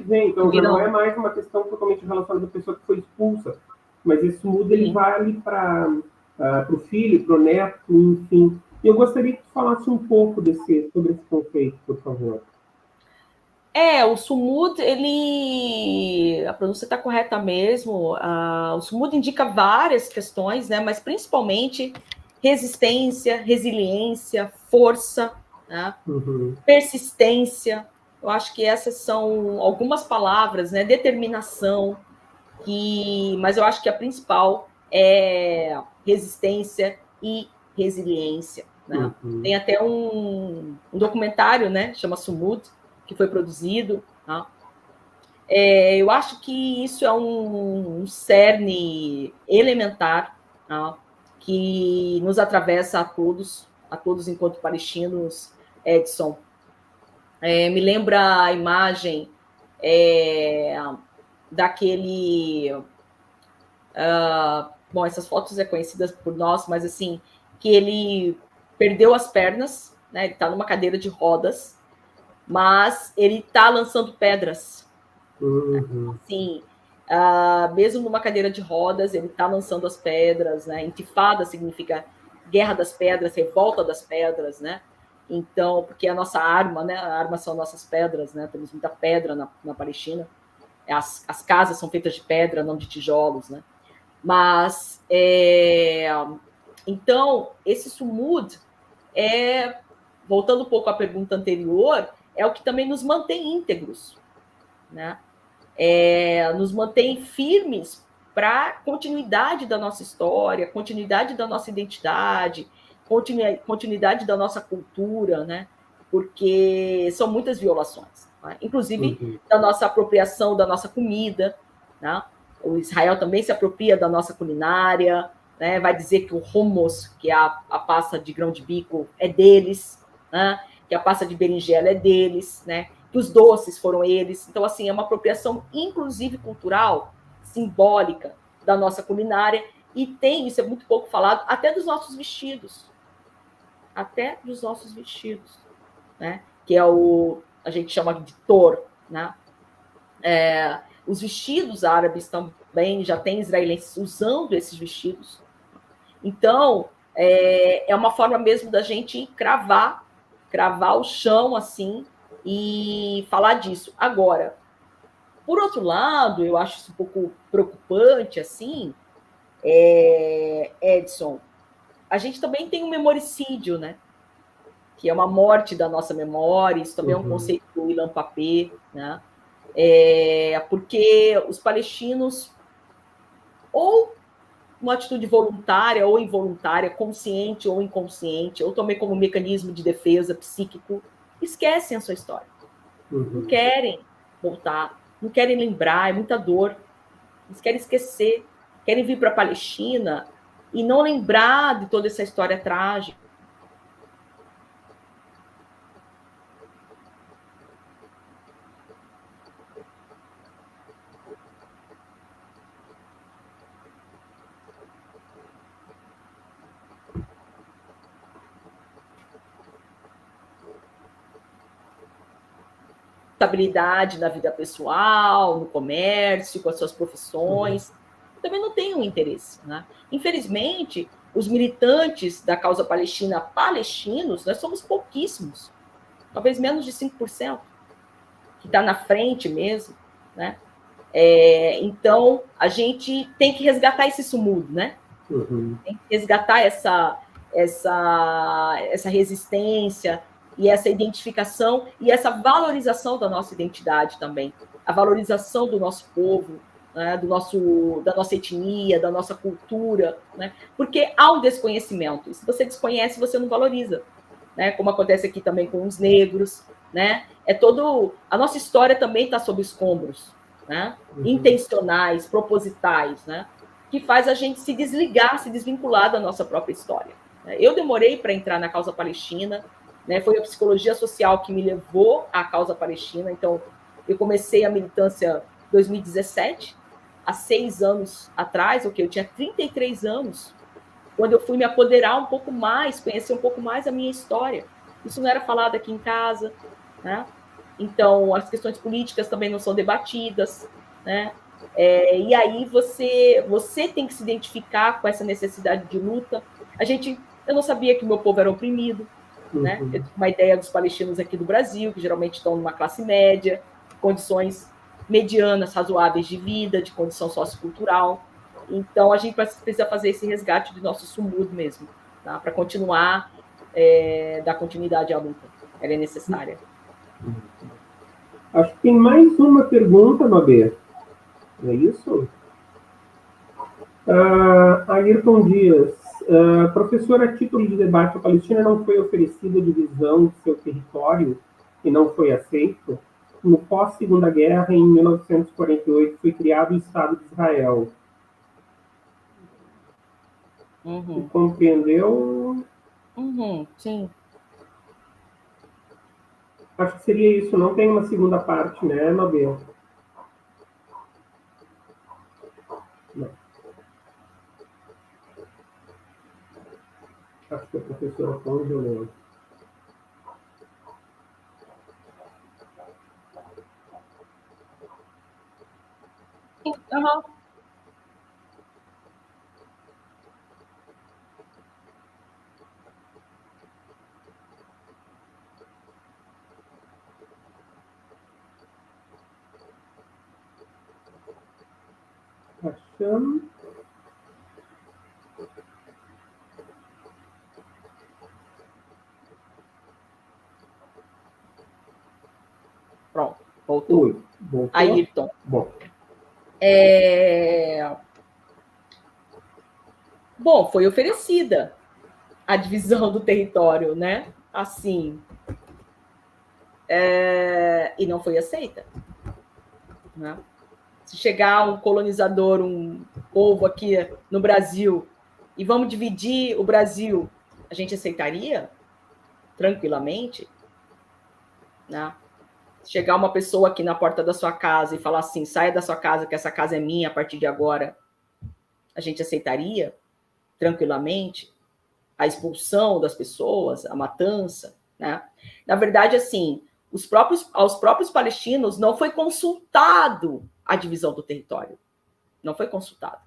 vêm. Então, já não é mais uma questão totalmente relacionada à pessoa que foi expulsa, mas esse mudo ele vale para o filho, para o neto, enfim. Eu gostaria que tu falasse um pouco sobre esse conceito, por favor. O sumud, a pronúncia está correta mesmo. O sumud indica várias questões, né? Mas principalmente resistência, resiliência, força, né? Persistência. Eu acho que essas são algumas palavras, né? Determinação, mas eu acho que a principal é resistência e resiliência, né? Tem até um documentário, né? Chama Sumud, que foi produzido. Tá? Eu acho que isso é um cerne elementar, tá? Que nos atravessa a todos enquanto palestinos, Edson. Me lembra a imagem daquele... bom, essas fotos é conhecidas por nós, mas assim, que ele perdeu as pernas, né? Ele está numa cadeira de rodas, mas ele está lançando pedras. Assim, mesmo numa cadeira de rodas, ele está lançando as pedras, né? Intifada significa guerra das pedras, revolta das pedras, né? Então, porque a nossa arma, né? A arma são nossas pedras, né? Temos muita pedra na Palestina. As casas são feitas de pedra, não de tijolos, né? Mas, então, esse sumud, voltando um pouco à pergunta anterior, é o que também nos mantém íntegros, né? Nos mantém firmes para a continuidade da nossa história, continuidade da nossa identidade, continuidade da nossa cultura, né? Porque são muitas violações, né? Inclusive da nossa apropriação da nossa comida, né? O Israel também se apropria da nossa culinária, né? Vai dizer que o hummus, que é a pasta de grão de bico, é deles, né? Que a pasta de berinjela é deles, né? Que os doces foram eles. Então, assim, é uma apropriação, inclusive cultural, simbólica, da nossa culinária, e tem, isso é muito pouco falado, até dos nossos vestidos. Até dos nossos vestidos, né? Que a gente chama de tor, né? Os vestidos árabes também, já tem israelenses usando esses vestidos. Então, é uma forma mesmo da gente cravar o chão, assim, e falar disso. Agora, por outro lado, eu acho isso um pouco preocupante, assim, Edson, a gente também tem um memoricídio, né? Que é uma morte da nossa memória, isso também é um conceito do Ilan Pappé, né? Porque os palestinos ou uma atitude voluntária ou involuntária, consciente ou inconsciente, ou tomei como mecanismo de defesa psíquico, esquecem a sua história. Não querem voltar, não querem lembrar, é muita dor. Eles querem esquecer, querem vir para a Palestina e não lembrar de toda essa história trágica. Estabilidade na vida pessoal, no comércio, com as suas profissões. Também não tem um interesse. Né? Infelizmente, os militantes da causa palestina palestinos, nós somos pouquíssimos, talvez menos de 5%, que está na frente mesmo. Né? Então, a gente tem que resgatar esse sumudo, né? Tem que resgatar essa resistência e essa identificação e essa valorização da nossa identidade também, a valorização do nosso povo, né, da nossa etnia, da nossa cultura, né, porque há um desconhecimento. E se você desconhece, você não valoriza, né, como acontece aqui também com os negros, né? A nossa história também está sob escombros, né? Intencionais, propositais, né? Que faz a gente se desligar, se desvincular da nossa própria história. Eu demorei para entrar na causa palestina, né? Foi a psicologia social que me levou à causa palestina. Então, eu comecei a militância em 2017, há 6 anos atrás, eu tinha 33 anos, quando eu fui me apoderar um pouco mais, conhecer um pouco mais a minha história. Isso não era falado aqui em casa, né? Então, as questões políticas também não são debatidas, né? E aí você tem que se identificar com essa necessidade de luta. Eu não sabia que o meu povo era oprimido, né? Eu tinha uma ideia dos palestinos aqui do Brasil, que geralmente estão numa classe média, condições medianas, razoáveis de vida, de condição sociocultural. Então, a gente precisa fazer esse resgate do nosso sumudo mesmo, tá? Para continuar, dar continuidade à luta. Ela é necessária. Acho que tem mais uma pergunta, Mabê. É isso? Ayrton Dias. Professor, a título de debate, a Palestina não foi oferecida divisão de seu território e não foi aceito? No pós-Segunda Guerra, em 1948, foi criado o Estado de Israel. Compreendeu? Sim. Acho que seria isso. Não tem uma segunda parte, né, Mabel? Não. Acho que a professora congelou. Achando. Pronto, voltou. Voltou. Ayrton. Bom, foi oferecida a divisão do território, né? Assim. E não foi aceita. Né? Se chegar um colonizador, um povo aqui no Brasil, e vamos dividir o Brasil, a gente aceitaria? Tranquilamente? Né? Se chegar uma pessoa aqui na porta da sua casa e falar assim, saia da sua casa, que essa casa é minha a partir de agora, a gente aceitaria? Tranquilamente? A expulsão das pessoas, a matança, né? Na verdade, assim, aos próprios palestinos não foi consultado a divisão do território. Não foi consultado.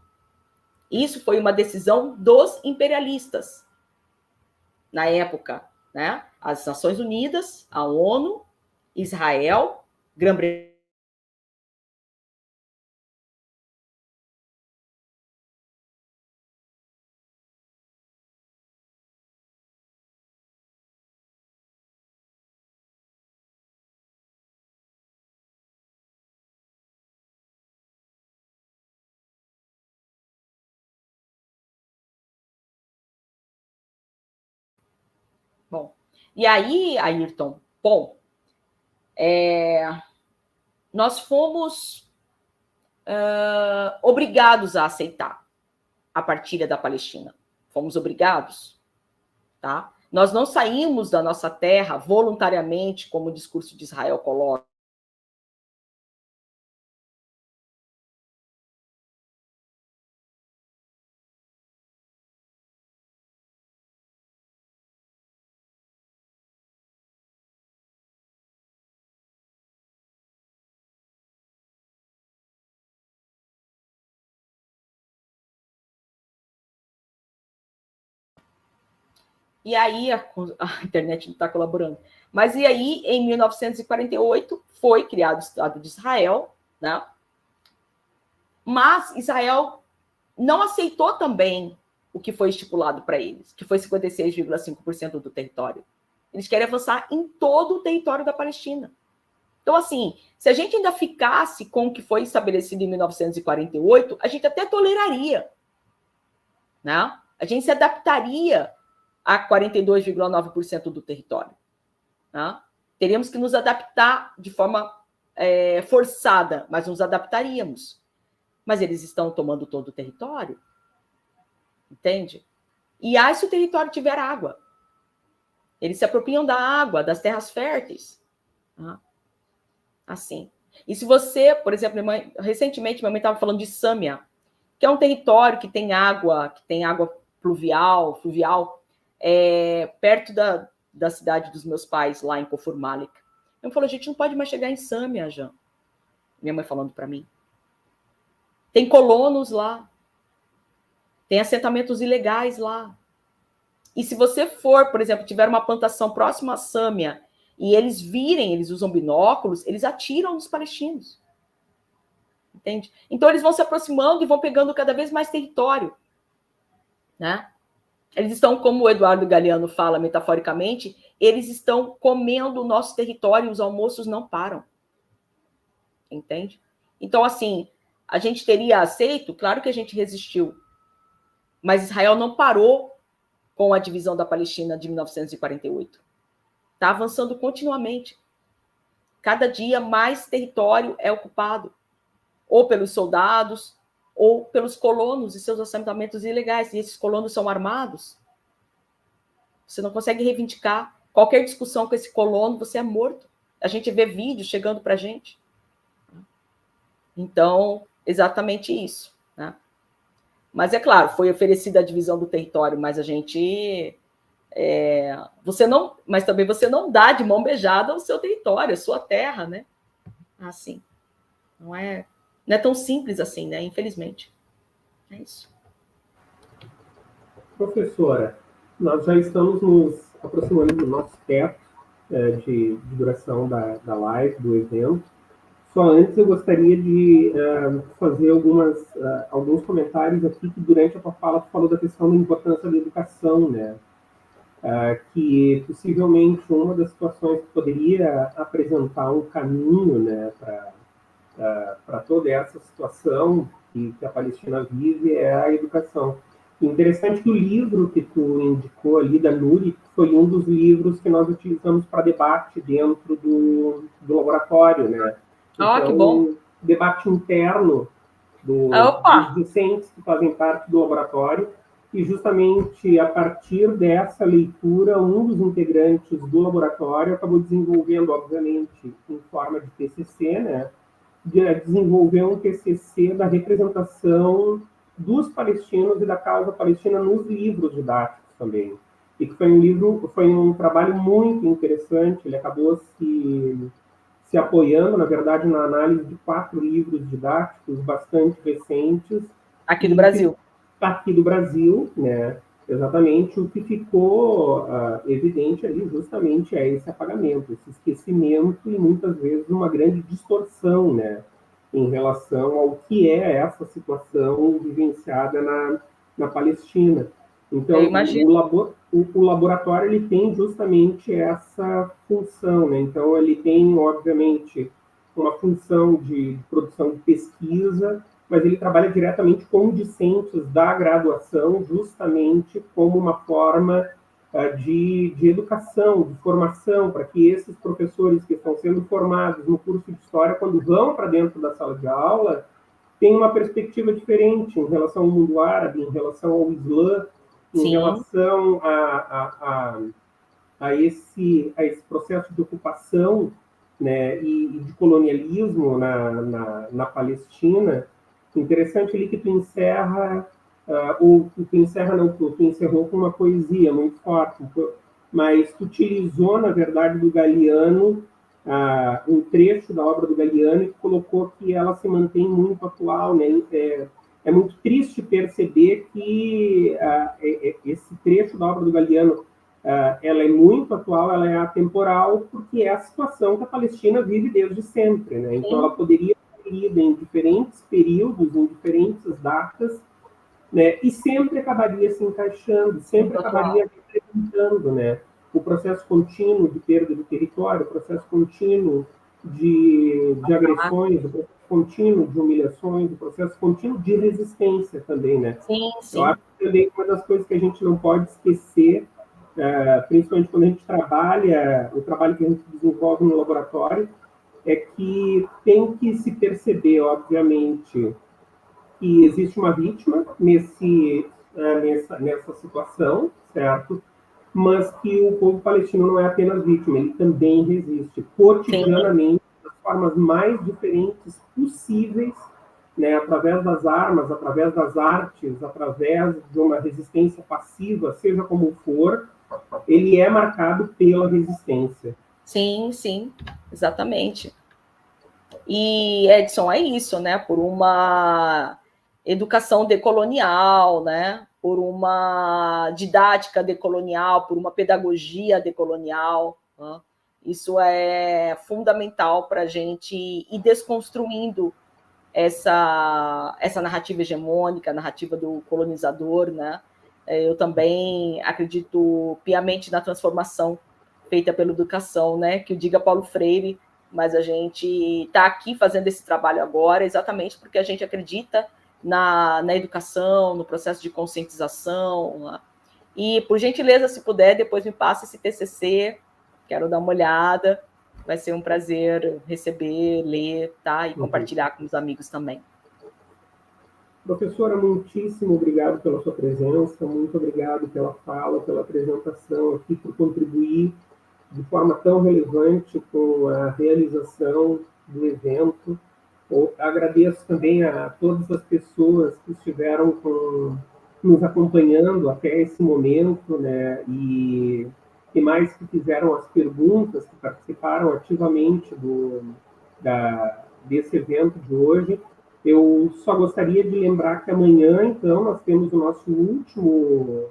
Isso foi uma decisão dos imperialistas na época, né? As Nações Unidas, a ONU, Israel, Grã-Bretanha, Bom, e aí, Ayrton, bom, nós fomos obrigados a aceitar a partilha da Palestina. Fomos obrigados, tá? Nós não saímos da nossa terra voluntariamente, como o discurso de Israel coloca. E aí, a internet não está colaborando. Mas e aí, em 1948, foi criado o Estado de Israel, né? Mas Israel não aceitou também o que foi estipulado para eles, que foi 56,5% do território. Eles querem avançar em todo o território da Palestina. Então, assim, se a gente ainda ficasse com o que foi estabelecido em 1948, a gente até toleraria, né? A gente se adaptaria a 42,9% do território. Né? Teríamos que nos adaptar de forma forçada, mas nos adaptaríamos. Mas eles estão tomando todo o território, entende? E aí, se o território tiver água, eles se apropriam da água, das terras férteis. Né? Assim. E se você, por exemplo, recentemente minha mãe estava falando de Sâmia, que é um território que tem água fluvial, perto da cidade dos meus pais, lá em Kfar Malik. Eu falei, a gente não pode mais chegar em Sâmia, Jean. Minha mãe falando para mim. Tem colonos lá. Tem assentamentos ilegais lá. E se você for, por exemplo, tiver uma plantação próxima a Sâmia e eles usam binóculos, eles atiram nos palestinos. Entende? Então eles vão se aproximando e vão pegando cada vez mais território. Né? Eles estão, como o Eduardo Galeano fala metaforicamente, eles estão comendo o nosso território e os almoços não param. Entende? Então, assim, a gente teria aceito? Claro que a gente resistiu. Mas Israel não parou com a divisão da Palestina de 1948. Está avançando continuamente. Cada dia mais território é ocupado, ou pelos soldados, ou pelos colonos e seus assentamentos ilegais. E esses colonos são armados. Você não consegue reivindicar qualquer discussão com esse colono, você é morto. A gente vê vídeos chegando para a gente. Então, exatamente isso. Né? Mas, é claro, foi oferecida a divisão do território, mas a gente... mas também você não dá de mão beijada o seu território, a sua terra, né? Assim. Não é tão simples assim, né? Infelizmente. É isso. Professora, nós já estamos nos aproximando do nosso teto de duração da live, do evento. Só antes eu gostaria de fazer alguns comentários aqui, que durante a tua fala tu falou da questão da importância da educação, né? Que possivelmente uma das situações que poderia apresentar um caminho, né, para toda essa situação que a Palestina vive é a educação. Interessante que o livro que tu indicou ali, da Nuri, foi um dos livros que nós utilizamos para debate dentro do laboratório, né? Então, que bom. Debate interno dos docentes que fazem parte do laboratório, e justamente a partir dessa leitura, um dos integrantes do laboratório acabou desenvolvendo, obviamente, em forma de TCC, né? Desenvolver um TCC da representação dos palestinos e da causa palestina nos livros didáticos também. E que foi um trabalho muito interessante. Ele acabou se apoiando, na verdade, na análise de 4 livros didáticos bastante recentes. Aqui do Brasil. Aqui do Brasil, né? Exatamente, o que ficou evidente ali justamente é esse apagamento, esse esquecimento e muitas vezes uma grande distorção, né, em relação ao que é essa situação vivenciada na Palestina. Então, o laboratório ele tem justamente essa função, né? Então, ele tem, obviamente, uma função de produção de pesquisa, mas ele trabalha diretamente com discentes da graduação, justamente como uma forma de educação, de formação, para que esses professores que estão sendo formados no curso de História, quando vão para dentro da sala de aula, tenham uma perspectiva diferente em relação ao mundo árabe, em relação ao Islã, em relação a esse processo de ocupação, né, e de colonialismo na Palestina. Interessante ali que tu encerra, tu encerrou com uma poesia muito forte, mas tu utilizou, na verdade, do Galiano, um trecho da obra do Galiano e colocou que ela se mantém muito atual, né? É muito triste perceber que esse trecho da obra do Galiano ela é muito atual, ela é atemporal, porque é a situação que a Palestina vive desde sempre, né? Então, ela poderia ser lida em diferentes períodos, em diferentes datas, né? E sempre acabaria se encaixando, sempre acabaria representando, né? O processo contínuo de perda de território, o processo contínuo de agressões, o processo contínuo de humilhações, o processo contínuo de resistência também, né? Sim. Eu acho que também uma das coisas que a gente não pode esquecer, principalmente quando a gente trabalha, o trabalho que a gente desenvolve no laboratório, é que tem que se perceber, obviamente, que existe uma vítima nessa situação, certo? Mas que o povo palestino não é apenas vítima, ele também resiste cotidianamente, das formas mais diferentes possíveis, né, através das armas, através das artes, através de uma resistência passiva, seja como for, ele é marcado pela resistência. Sim, exatamente. E, Edson, é isso, né? Por uma educação decolonial, né? Por uma didática decolonial, por uma pedagogia decolonial. Né? Isso é fundamental para a gente ir desconstruindo essa narrativa hegemônica, a narrativa do colonizador, né? Eu também acredito piamente na transformação feita pela educação, né? Que o diga Paulo Freire, mas a gente está aqui fazendo esse trabalho agora exatamente porque a gente acredita na educação, no processo de conscientização. Né? E, por gentileza, se puder, depois me passa esse TCC, quero dar uma olhada. Vai ser um prazer receber, ler, tá? E compartilhar com os amigos também. Professora, muitíssimo obrigado pela sua presença, muito obrigado pela fala, pela apresentação aqui, por contribuir de forma tão relevante com a realização do evento. Eu agradeço também a todas as pessoas que estiveram nos acompanhando até esse momento, né? E mais que fizeram as perguntas, que participaram ativamente desse evento de hoje. Eu só gostaria de lembrar que amanhã, então, nós temos o nosso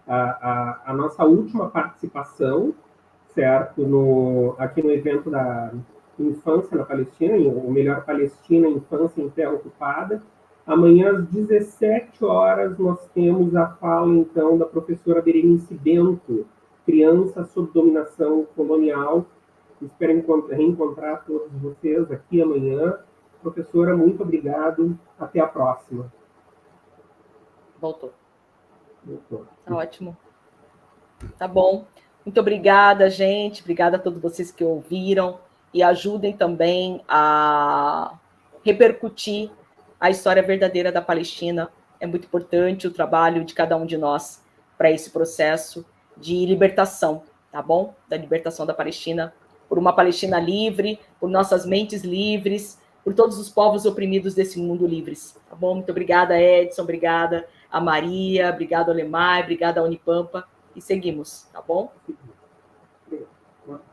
a nossa última participação, certo? Aqui no evento da Infância na Palestina, ou melhor, Palestina, Infância em Terra Ocupada. Amanhã, às 17 horas, nós temos a fala, então, da professora Berenice Bento, Criança sob Dominação Colonial. Espero reencontrar todos vocês aqui amanhã. Professora, muito obrigado. Até a próxima. Voltou. Tá ótimo. Tá bom. Muito obrigada, gente. Obrigada a todos vocês que ouviram. E ajudem também a repercutir a história verdadeira da Palestina. É muito importante o trabalho de cada um de nós para esse processo de libertação, tá bom? Da libertação da Palestina, por uma Palestina livre, por nossas mentes livres, por todos os povos oprimidos desse mundo livres, tá bom? Muito obrigada, Edson, obrigada a Maria, obrigada, Olemar, obrigada a Unipampa, e seguimos, tá bom?